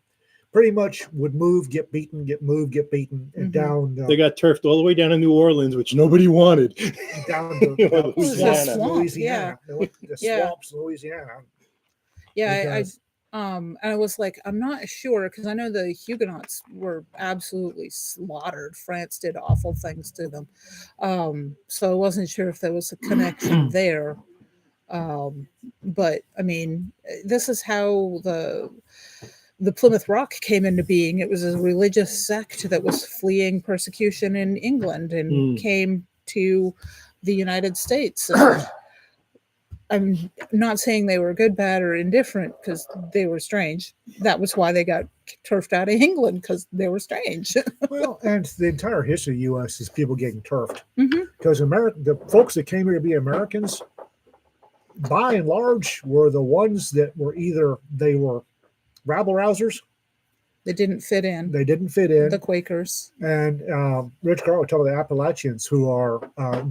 pretty much would move, get beaten, get moved, get beaten, and Mhm. down They got turfed all the way down to New Orleans, which nobody wanted. down to Louisiana. swamps, Swamp, Louisiana. They went to the Yeah. swamps, Louisiana. yeah, Because- and I was like, I'm not sure because I know the Huguenots were absolutely slaughtered. France did awful things to them, so I wasn't sure if there was a connection there. But I mean, this is how the Plymouth Rock came into being. It was a religious sect that was fleeing persecution in England and came to the United States. And I'm not saying they were good, bad, or indifferent because they were strange. That was why they got turfed out of England because they were strange. Well, and the entire history of the U.S. is people getting turfed hmm because the folks that came here to be Americans, by and large, were the ones that were either they were rabble rousers, They didn't fit in. they didn't fit in, The Quakers. and Rich Carl would tell the Appalachians, who are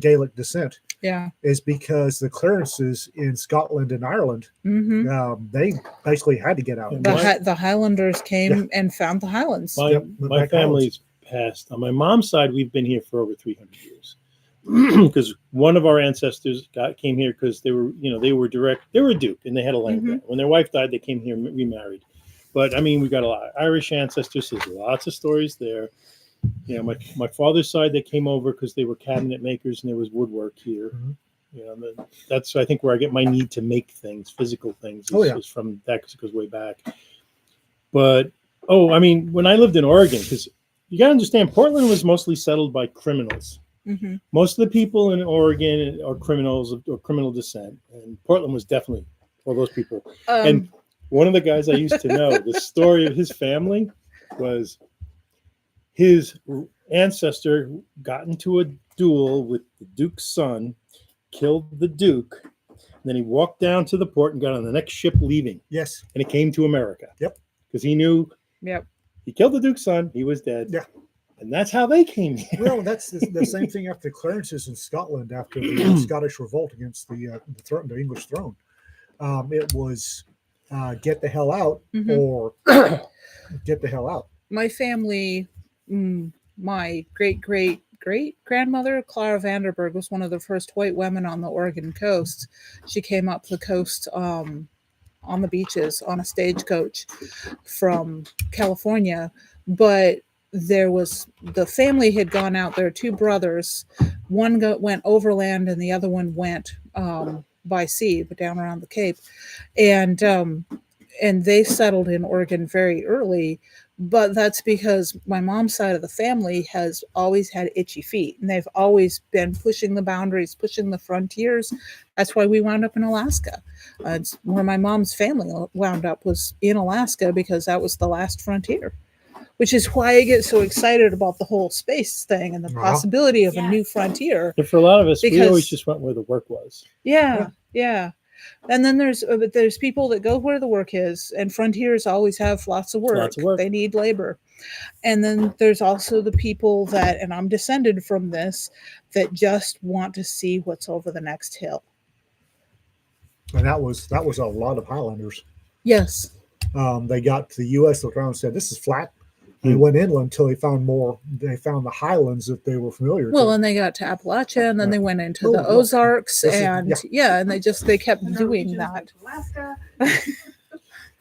Gaelic descent, Yeah. is because the clearances in Scotland and Ireland, hmm they basically had to get out. And The Highlanders came and found the Highlands. My, Yep, the my back family's passed. On my mom's side, we've been here for over 300 years. Because one of our ancestors came here because they were a duke and they had a land grant. When their wife died, they came here and remarried. But I mean, we got a lot of Irish ancestors. There's lots of stories there. You know, my father's side, they came over because they were cabinet makers and there was woodwork here. Mhm. You know, that's I think where I get my need to make things, physical things, is from that because it goes way back. But I mean, when I lived in Oregon, because you got to understand, Portland was mostly settled by criminals. hmm Most of the people in Oregon are criminals or criminal descent, and Portland was definitely all those people. And one of the guys I used to know, the story of his family was his ancestor got into a duel with the Duke's son, killed the Duke, and then he walked down to the port and got on the next ship leaving, Yes. and he came to America. Yep. Because he knew Yep. he killed the Duke's son, he was dead. Yeah. And that's how they came here. Well, that's the same thing after clearances in Scotland after the Scottish revolt against the English throne. It was get the hell out Mhm. or get the hell out. My family, my great grandmother, Clara Vanderburg, was one of the first white women on the Oregon coast. She came up the coast on the beaches on a stagecoach from California, but the family had gone out there, two brothers. One went overland and the other one went by sea, but down around the Cape. And they settled in Oregon very early, but that's because my mom's side of the family has always had itchy feet and they've always been pushing the boundaries, pushing the frontiers. That's why we wound up in Alaska. It's where my mom's family wound up, was in Alaska, because that was the last frontier, which is why I get so excited about the whole space thing and the Wow. possibility of a new frontier. And for a lot of us, we Because- always just went where the work was. Yeah. And then there's people that go where the work is, and frontiers always have lots of work. Lots of work. They need labor. And then there's also the people that, and I'm descended from this, that just want to see what's over the next hill. And that was a lot of Highlanders. Yes. They got to the U.S. looked around and said, "This is flat." And they went inland until they found the highlands that they were familiar Well, to. and they got to Appalachia, and then they went into Oh, the look. Ozarks, This is- and yeah. and they kept doing Norwegians that. went to Alaska.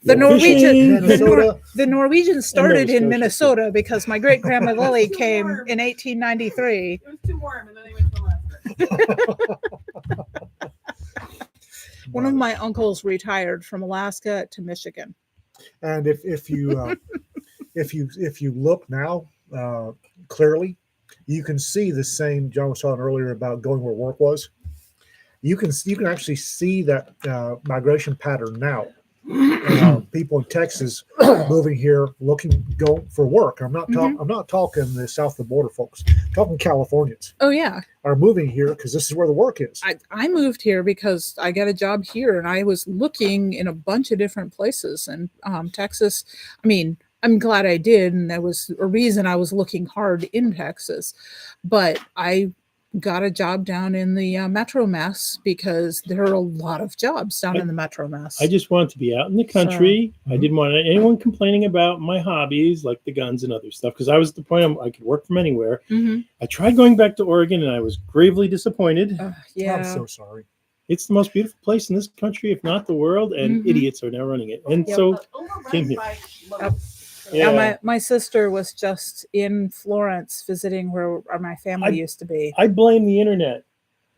The Minnesota. the Norwegians started Nova in Scotia, Minnesota because my great grandma Lily Too came warm. in 1893. It was too warm, and then they went to Alaska. One of my uncles retired from Alaska to Michigan. And if you if you look now clearly, you can see the same John was talking earlier about going where work was. You can actually see that migration pattern now. People in Texas moving here, going for work. I'm not talking the south of the border folks. I'm talking Californians Oh yeah, are moving here because this is where the work is. I moved here because I got a job here, and I was looking in a bunch of different places. And Texas, I mean, I'm glad I did, and there was a reason I was looking hard in Texas. But I got a job down in the Metro Mess because there are a lot of jobs down in the Metro Mess. I just wanted to be out in the country. I didn't want anyone complaining about my hobbies like the guns and other stuff, because I was at the point I could work from anywhere. Mhm. I tried going back to Oregon and I was gravely disappointed. Yeah. I'm so sorry. It's the most beautiful place in this country, if not the world, and Mhm. idiots are now running it. And Yep. so Overrun came here. by loads. Yeah. Yeah, my sister was just in Florence visiting where my family used to be. I blame the internet,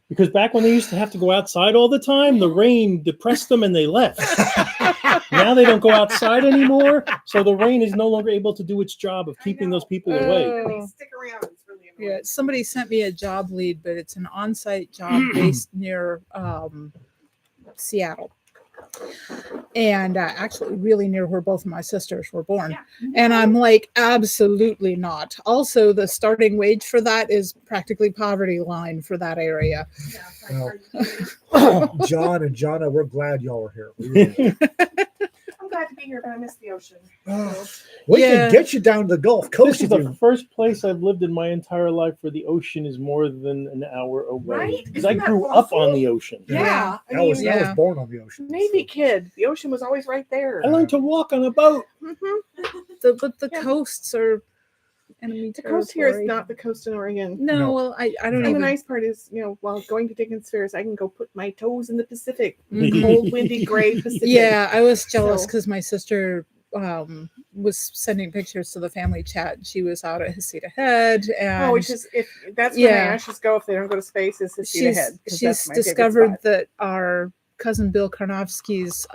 because back when they used to have to go outside all the time, the rain depressed them and they left. Now they don't go outside anymore, so the rain is no longer able to do its job of keeping those people away. Oh. They stick around. It's really annoying. Yeah, somebody sent me a job lead, but it's an on-site job based near Seattle. And actually, really near where both of my sisters were born. Yeah. And I'm like, absolutely not. Also, the starting wage for that is practically poverty line for that area. Yeah, it's like, are you kidding? John and Jonna, we're glad y'all are here. We really are. I'm glad to be here, but I miss the ocean. We Yeah. can get you down to the Gulf Coast This is if the you. first place I've lived in my entire life where the ocean is more than an hour away. Right? Because I Isn't that grew up awesome? on the ocean. Yeah. I I was mean, I was Yeah. born on the ocean. Navy so- kid. The ocean was always right there. I learned to walk on a boat. But the Yeah. coasts are enemy The coast here is territory. not the coast in Oregon. No, No. well, I don't And the even. nice part is, while going to Dickens Fairs, I can go put my toes in the Pacific, Mhm. cold, windy, gray Pacific. Yeah, I was jealous So- because my sister was sending pictures to the family chat. She was out at Hasita Head, and Oh, which is if that's where Yeah. my ashes go if they don't go to space is to see she's ahead. 'cause she's that's my favorite discovered spot. that our cousin Bill Karnofsky's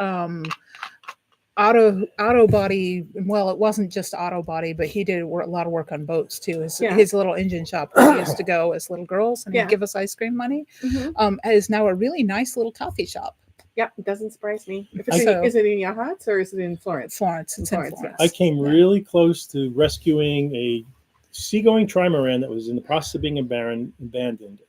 auto body. Well, it wasn't just auto body, but he did a lot of work on boats too. Yeah. His little engine shop where we used to go as little girls, and Yeah. he'd give us ice cream money. Mhm. Is now a really nice little coffee shop. Yeah, it doesn't surprise me. If I- it's So- is it in Yachats or is it in Florence? Florence, it's in Florence, Florence. I came Yeah. really close to rescuing a seagoing trimaran that was in the process of being abandoned,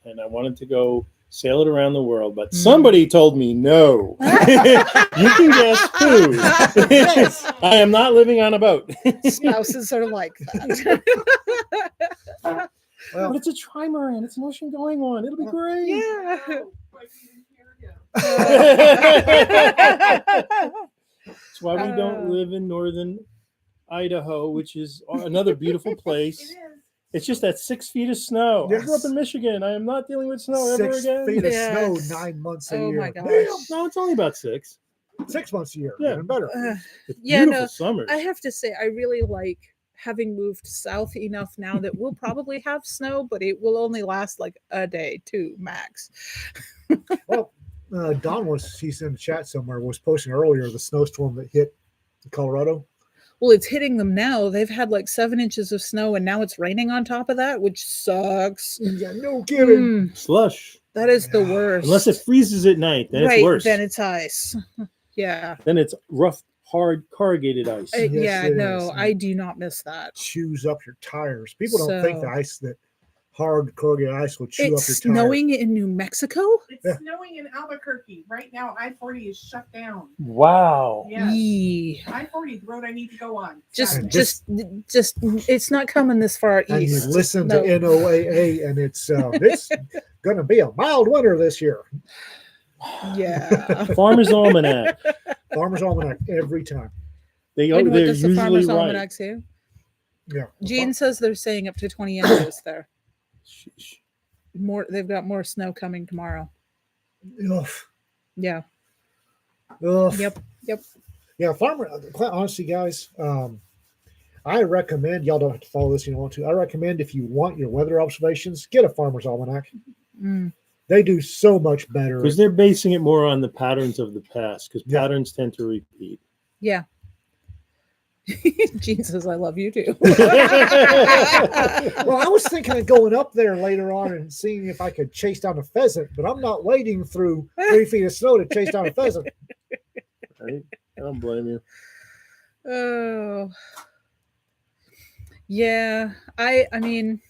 and I wanted to go sail it around the world, but somebody told me no. You can guess who. I am not living on a boat. Spouses are like that. Well, But it's a trimaran. It's an ocean going one. It'll be great. Yeah. Oh, like we didn't hear again. That's why we don't live in northern Idaho, which is another beautiful It place. is. It's just that 6 feet of snow. I grew up Yes. in Michigan. I am not dealing with snow ever 6 again. feet of Yes. snow, 9 months a Oh year. my gosh. No, it's only about 6. 6 months a year. Yeah. Even better. It's Yeah, beautiful no, summers. I have to say, I really like having moved south enough now that we'll probably have snow, but it will only last like a day, 2 max. Well, Don he's in the chat somewhere, was posting earlier the snowstorm that hit Colorado. Well, it's hitting them now. They've had like 7 inches of snow, and now it's raining on top of that, which sucks. Yeah, no kidding. Slush. That is the worst. Unless it freezes at night, then right, it's worse. then it's ice. Yeah. Then it's rough, hard, corrugated ice. I- Yes, yeah, it no, is. I do not miss that. Chews up your tires. People don't think the So- ice that hard corrugated ice will chew up your It's tires. snowing in New Mexico? It's Yeah. snowing in Albuquerque. Right now, I-40 is shut down. Wow. Yes. Yee. I-40 is the road I need to go on. Just, And just, it's not coming this far And you east. listen No. to NOAA, and it's going to be a mild winter this year. Yeah. Farmer's Almanac. Farmer's Almanac every time. They're And what does the usually Farmer's right. Almanac say? Yeah. Gene says they're saying up to 20 inches there. Sheesh. They've got more snow coming tomorrow. Ugh. Yeah. Ugh. Yep. Yeah, farmer. Quite honestly, guys, I recommend y'all don't have to follow this. If you don't want to. I recommend if you want your weather observations, get a Farmer's Almanac. Mm. They do so much better. Because they're basing it more on the patterns of the past, because Yeah. patterns tend to repeat. Yeah. Gene says, I love you too. Well, I was thinking of going up there later on and seeing if I could chase down a pheasant, but I'm not wading through 3 feet of snow to chase down a pheasant. Right? I don't blame you. Oh. Yeah. I mean,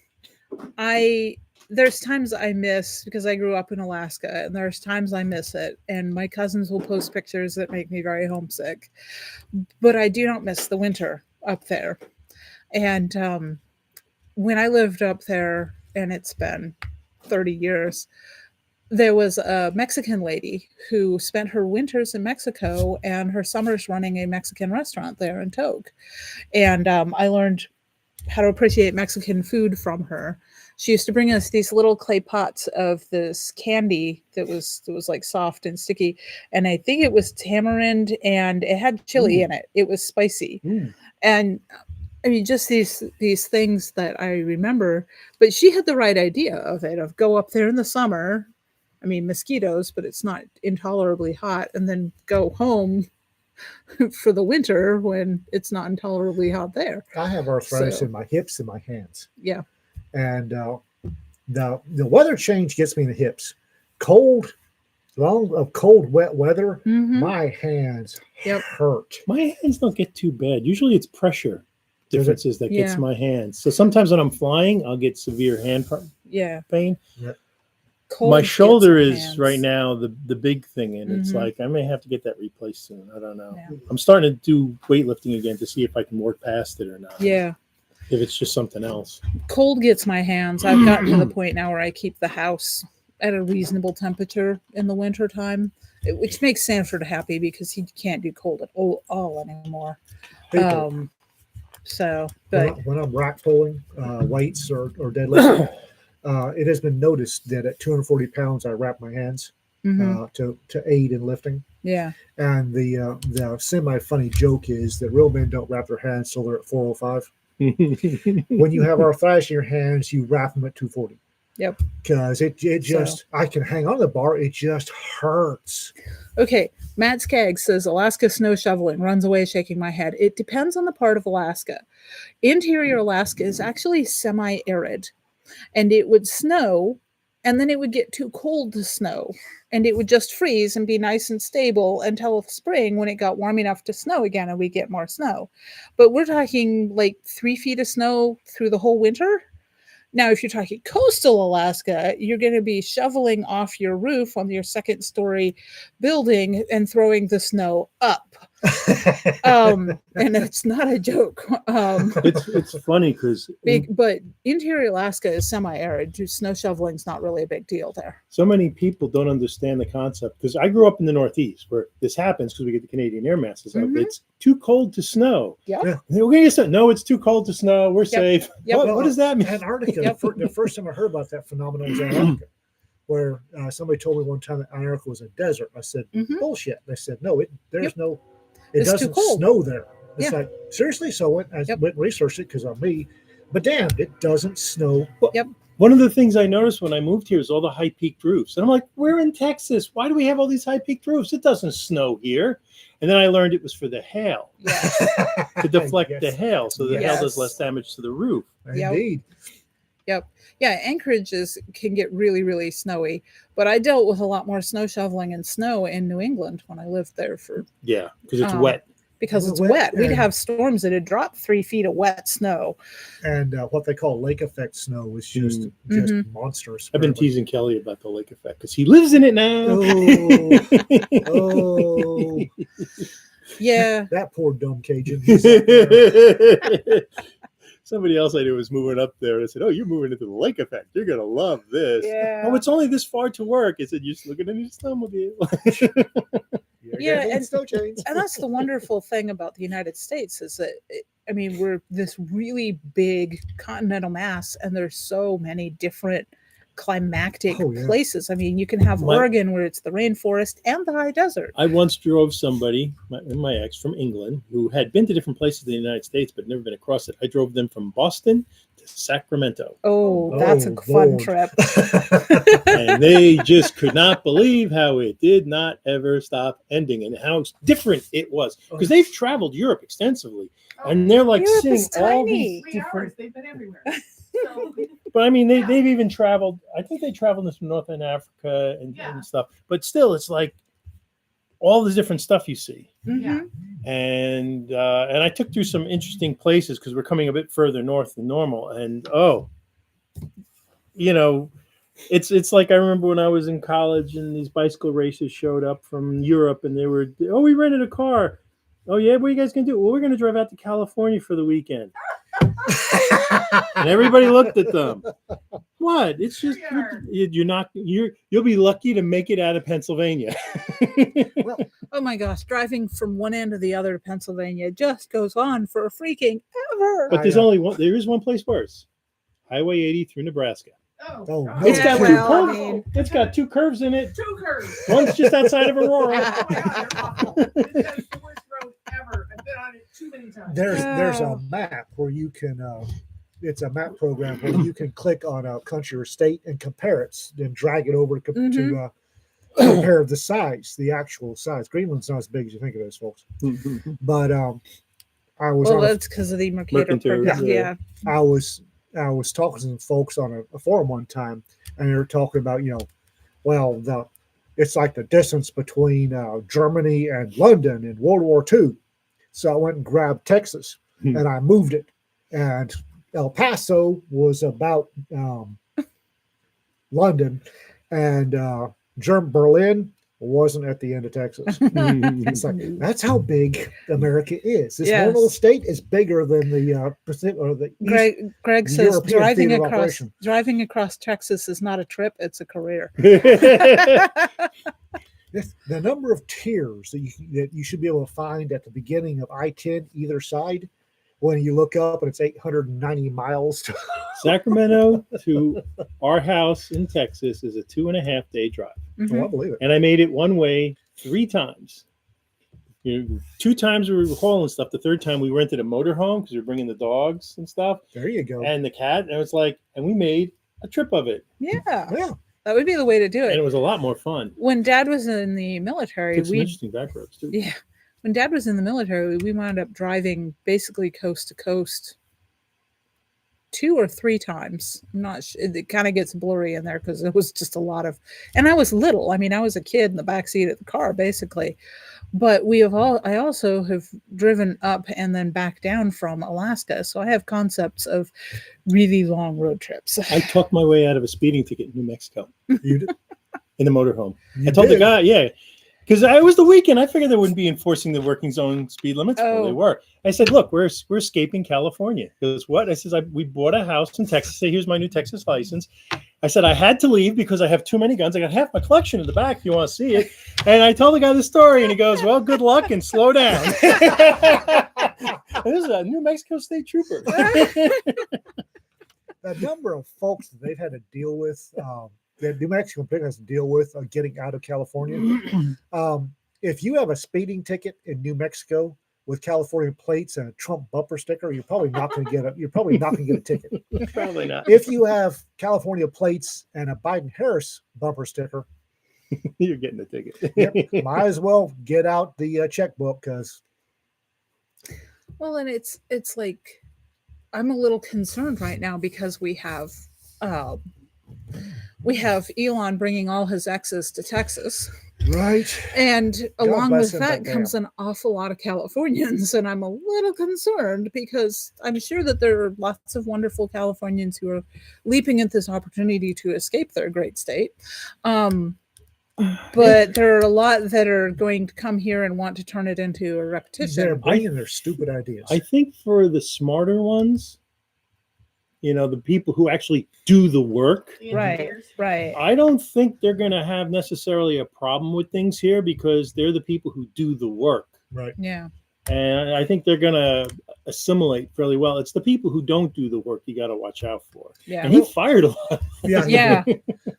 there's times I miss because I grew up in Alaska, and there's times I miss it, and my cousins will post pictures that make me very homesick. But I do not miss the winter up there. And when I lived up there, and it's been 30 years, there was a Mexican lady who spent her winters in Mexico and her summers running a Mexican restaurant there in Togue. And I learned how to appreciate Mexican food from her. She used to bring us these little clay pots of this candy that was like soft and sticky, and I think it was tamarind, and it had chili in it. It was spicy, and I mean, just these things that I remember. But she had the right idea of it: of go up there in the summer. I mean, mosquitoes, but it's not intolerably hot, and then go home for the winter when it's not intolerably hot there. I have arthritis So- in my hips and my hands. Yeah. And the weather change gets me in the hips. Cold long of cold, wet weather, Mhm. my hands Yep. hurt. My hands don't get too bad. Usually it's pressure differences that gets Yeah. my hands. So sometimes when I'm flying, I'll get severe hand Yeah. pain. Cold My gets shoulder my is hands. right now the big thing, and it's Mhm. like I may have to get that replaced soon. I don't know. Yeah. I'm starting to do weightlifting again to see if I can work past it or not. Yeah. If it's just something else. Cold gets my hands. I've gotten to the point now where I keep the house at a reasonable temperature in the winter time, which makes Sanford happy because he can't do cold at all anymore. People, So, when, but when I'm rack pulling weights or deadlifting, it has been noticed that at 240 pounds, I wrap my hands mhm, to aid in lifting. yeah, And the semi funny joke is that real men don't wrap their hands till they're at 405. When you have arthritis in your hands, you wrap them at 240. Yep. Because it just, I can hang on the bar, it just hurts. okay. Matt Skaggs says Alaska snow shoveling, runs away shaking my head. It depends on the part of Alaska. Interior Alaska is actually semi-arid, and it would snow, and then it would get too cold to snow, and it would just freeze and be nice and stable until spring when it got warm enough to snow again and we get more snow. But we're talking like 3 feet of snow through the whole winter. Now, if you're talking coastal Alaska, you're going to be shoveling off your roof on your second story building and throwing the snow up. And it's not a joke. It's funny because But interior Alaska is semi-arid. Snow shoveling is not really a big deal there. so many people don't understand the concept. Because I grew up in the Northeast where this happens because we get the Canadian air masses out. Mhm. It's too cold to snow. Yep. Yeah. We're going to get snow. No, it's too cold to snow. We're safe. Yep. What does that mean? Antarctica, Yep. the first time I heard about that phenomenon was Antarctica, where somebody told me one time that Antarctica was a desert. I said, Mhm. bullshit. They said, no, it Yep. It's too doesn't cold. snow there. It's Yeah. like, seriously? So I Yep. went and researched it because I'm me. But damn, it doesn't snow. Yep. One of the things I noticed when I moved here is all the high peaked roofs. And I'm like, we're in Texas. Why do we have all these high peaked roofs? It doesn't snow here. And then I learned it was for the hail, Yeah. to deflect the Yes. hail. So the hail Yes. does less damage to the roof. Yep. Indeed. Yeah, Anchorage can get really, really snowy. But I dealt with a lot more snow shoveling and snow in New England when I lived there Yeah, because it's Um, wet. because it's Wet, wet. We'd and- have storms that had dropped 3 feet of wet snow. And what they call lake effect snow is just Mhm. monstrous. I've been apparently. teasing Kelly about the lake effect because he lives in it now. Oh, Yeah. that poor dumb Cajun. He's up there. Somebody else I knew was moving up there. I said, "Oh, you're moving into the lake effect. You're gonna love this." Yeah. Oh, it's only this far to work. I said, "You're just looking at your snowmobile." You're Yeah, getting and- snow chains. And that's the wonderful thing about the United States is that I mean we're this really big continental mass, and there's so many different climactic Oh, yeah. places. I mean, you can have My- Oregon where it's the rainforest and the high desert. I once drove somebody, my ex from England, who had been to different places in the United States but never been across it. I drove them from Boston to Sacramento, Oh, that's a Oh, fun Lord. trip. and they just could not believe how it did not ever stop ending and how different it was because they've traveled Europe extensively, and they're like Europe seeing is all tiny. these 3 different. hours. They've been everywhere. So, But I mean, Yeah. they've even traveled. I think they traveled this from Northern Africa Yeah. and stuff. But still, it's like all the different stuff you see. yeah. Mhm. And I took through some interesting places because we're coming a bit further north than normal. And it's like I remember when I was in college and these bicycle races showed up from Europe and they were, oh, we rented a car. Oh yeah, what are you guys gonna do? Well, we're gonna drive out to California for the weekend. And everybody looked at them. What? It's just you'll be lucky to make it out of Pennsylvania. Oh my gosh, driving from one end to the other of Pennsylvania just goes on for a freaking ever. But there is one place worse. Highway 80 through Nebraska. Oh, Oh, God. no. It's got well, I two mean- it's got two curves in it. 2 curves. One's just outside of Oh Aurora. my God, they're awful. It's the worst road ever. I've been on it too many times. There's Oh. a map where you can it's a map program where you can click on a country or state and compare it, then drag it over to compare the size, the actual size. Greenland's not as big as you think it is, folks. But I was Well, on a- that's because of the Mercator Mercator, program. yeah. Yeah. I was talking to some folks on a forum one time, and they were talking about well it's like the distance between Germany and London in World War II. So I went and grabbed Texas and I moved it. And El Paso was about London, and Berlin wasn't at the end of Texas. It's like that's how big America is. This one little state is bigger than the Pacific or the Greg says European driving theater of across operation. Texas is not a trip; it's a career. The number of tiers that you should be able to find at the beginning of I-10 either side, when you look up and it's 890 miles. Sacramento to our house in Texas is a 2.5 day drive. Mhm. Oh, I believe it. And I made it one way 3 times. 2 times we were hauling stuff. The third time we rented a motorhome because we were bringing the dogs and stuff There you go. and the cat. And it was like, and we made a trip of it. Yeah, Yeah. that would be the way to do And it. it was a lot more fun. When Dad was in the military, Took some we interesting back roads too. yeah, when Dad was in the military, we wound up driving basically coast to coast 2 or 3 times. I'm not sure. It kind of gets blurry in there because it was just a lot of, and I was little. I mean, I was a kid in the back seat of the car, basically. But I also have driven up and then back down from Alaska, so I have concepts of really long road trips. I talked my way out of a speeding ticket in New Mexico You did. in the motorhome. You I told the did. guy, yeah, because it was the weekend. I figured they wouldn't be enforcing the working zone speed limits. Well, they Oh. were. I said, look, we're escaping California. He goes, what? I says, we bought a house in Texas. Say, here's my new Texas license. I said, I had to leave because I have too many guns. I got half my collection in the back if you want to see it. And I told the guy the story, and he goes, well, good luck and slow down. This is a New Mexico State Trooper. The number of folks that they've had to deal with, that New Mexico in particular has to deal with getting out of California. If you have a speeding ticket in New Mexico with California plates and a Trump bumper sticker, you're probably not going to get a ticket. Probably not. If you have California plates and a Biden-Harris bumper sticker, You're getting a ticket. might as well get out the checkbook because Well, and it's like I'm a little concerned right now because we have Elon bringing all his exes to Texas, right. and along bless with him, that but comes an awful lot of Californians, and I'm a little concerned because I'm sure that there are lots of wonderful Californians who are leaping at this opportunity to escape their great state. But there are a lot that are going to come here and want to turn it into a They're repetition. bringing their stupid ideas. I think for the smarter ones, the people who actually do the work, Right, right. I don't think they're going to have necessarily a problem with things here because they're the people who do the work. Right. Yeah. And I think they're going to assimilate fairly well. It's the people who don't do the work you got to watch out for. Yeah. And he fired a lot. Yeah. Yeah.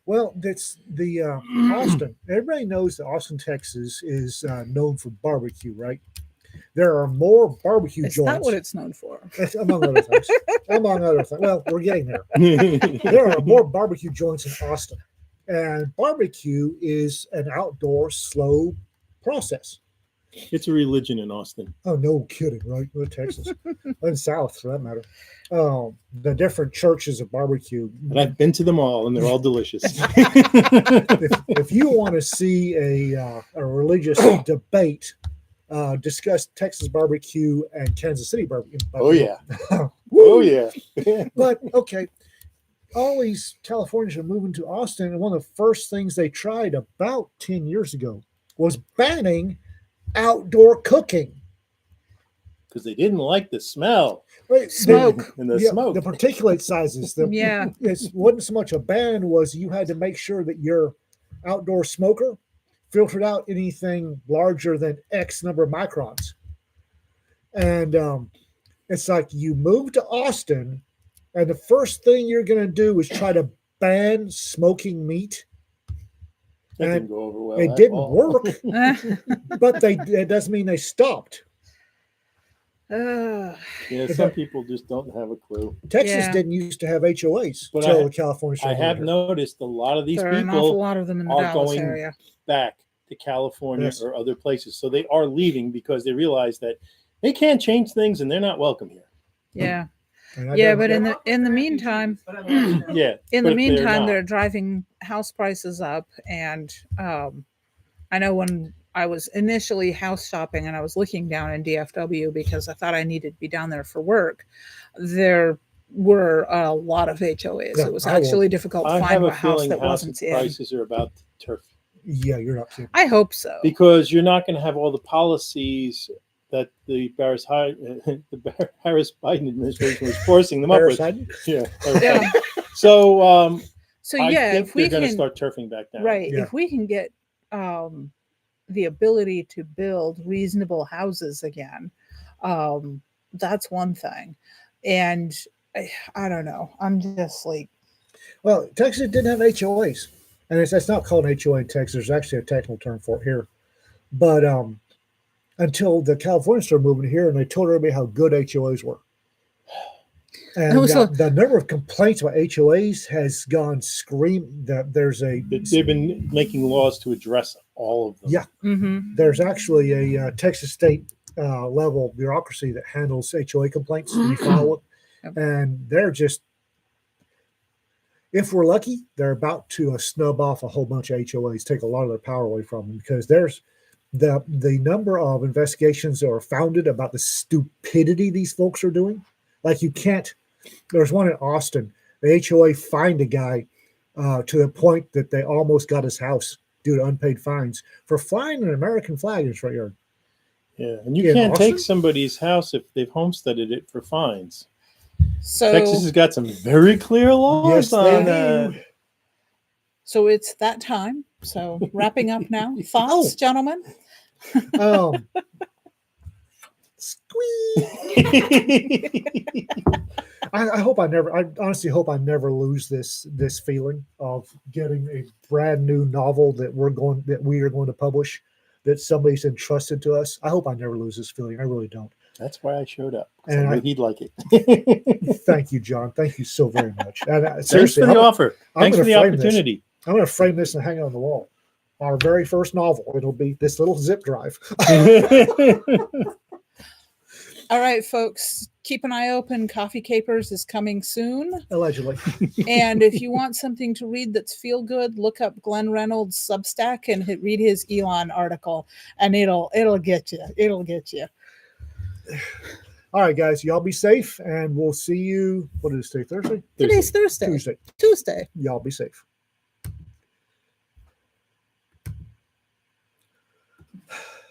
Well, that's the Austin. Everybody knows that Austin, Texas is known for barbecue, right? There are more barbecue It's joints. not what it's known for. Among other things. Among other things. Well, we're getting there. There are more barbecue joints in Austin. And barbecue is an outdoor, slow process. It's a religion in Austin. Oh, no kidding, right? Well, Texas. And South, for that matter. The different churches of barbecue. And I've been to them all, and they're all delicious. If you want to see a religious debate, discuss Texas barbecue and Kansas City barbecue. Oh, yeah. Woo! Oh, yeah. But okay, all these Californians are moving to Austin, and one of the first things they tried about 10 years ago was banning outdoor cooking. Because they didn't like the smell Right, Smoke. and the yeah, smoke. the particulate sizes. Yeah. It wasn't so much a ban, was you had to make sure that your outdoor smoker filtered out anything larger than X number of microns. And it's like you move to Austin, and the first thing you're going to do is try to ban smoking meat. That and didn't go over well. It at didn't all. work, but it doesn't mean they stopped. Ugh. Yeah, some people just don't have a clue. Texas Yeah. didn't used to have HOAs But until California I started have here. noticed a lot of these There are an awful people lot of them in the are Dallas going area. back to California Yes. or other places. So they are leaving because they realize that they can't change things and they're not welcome here. Yeah. And I Yeah, don't- but in They're the off the in the ground meantime, but I love them. Yeah. in but the if they're meantime, not- they're driving house prices up, and I know when I was initially house shopping and I was looking down in DFW because I thought I needed to be down there for work, there were a lot of HOAs. Yeah, It was I will- actually difficult to I find have a a house feeling that house wasn't in. prices are about to turf Yeah, you're not kidding. I hope so. because you're not going to have all the policies that the Harris Biden administration was forcing them up with. Parasite? Yeah. Yeah. So So I yeah, think if we they're going to can, start turfing back down. right, Yeah. if we can get the ability to build reasonable houses again, that's one thing. And I don't know. I'm just like, Well, Texas didn't have HOAs, and it's not called an HOA in Texas. There's actually a technical term for it here. But until the Californians started moving here, and they told everybody how good HOAs were, and was a- the number of complaints about HOAs has gone scream. That there's They've been making laws to address all of them. Yeah. there's actually a Texas state level bureaucracy that handles HOA complaints. And you file it, Yep. and they're just, if we're lucky, they're about to snub off a whole bunch of HOAs, take a lot of their power away from them, because there's the number of investigations that are founded about the stupidity these folks are doing. Like, you can't. There's one in Austin. The HOA fined a guy to the point that they almost got his house due to unpaid fines for flying an American flag in his front yard. Yeah, and you In can't Austin? take somebody's house if they've homesteaded it for fines. so Texas has got some very clear laws Yes, they on do. that. so it's that time. So wrapping up now. Thoughts, gentlemen? Um, I hope I never. I honestly hope I never lose this feeling of getting a brand new novel that we are going to publish, that somebody's entrusted to us. I hope I never lose this feeling. I really don't. That's why I showed up. 'Cause And I knew I- he'd like it. Thank you, John. Thank you so very much. And Thanks seriously, for the I'm offer. Thanks for gonna the frame this. opportunity. going to frame this and hang it on the wall. Our very first novel. It'll be this little zip drive. All right, folks, keep an eye open. Coffee Capers is coming soon. Allegedly. And if you want something to read that's feel good, look up Glenn Reynolds' Substack and read his Elon article, and it'll get you. It'll get you. All right, guys. Y'all be safe, and we'll see you. What is it, Thursday? Today's Thursday. Tuesday. Tuesday. Y'all be safe.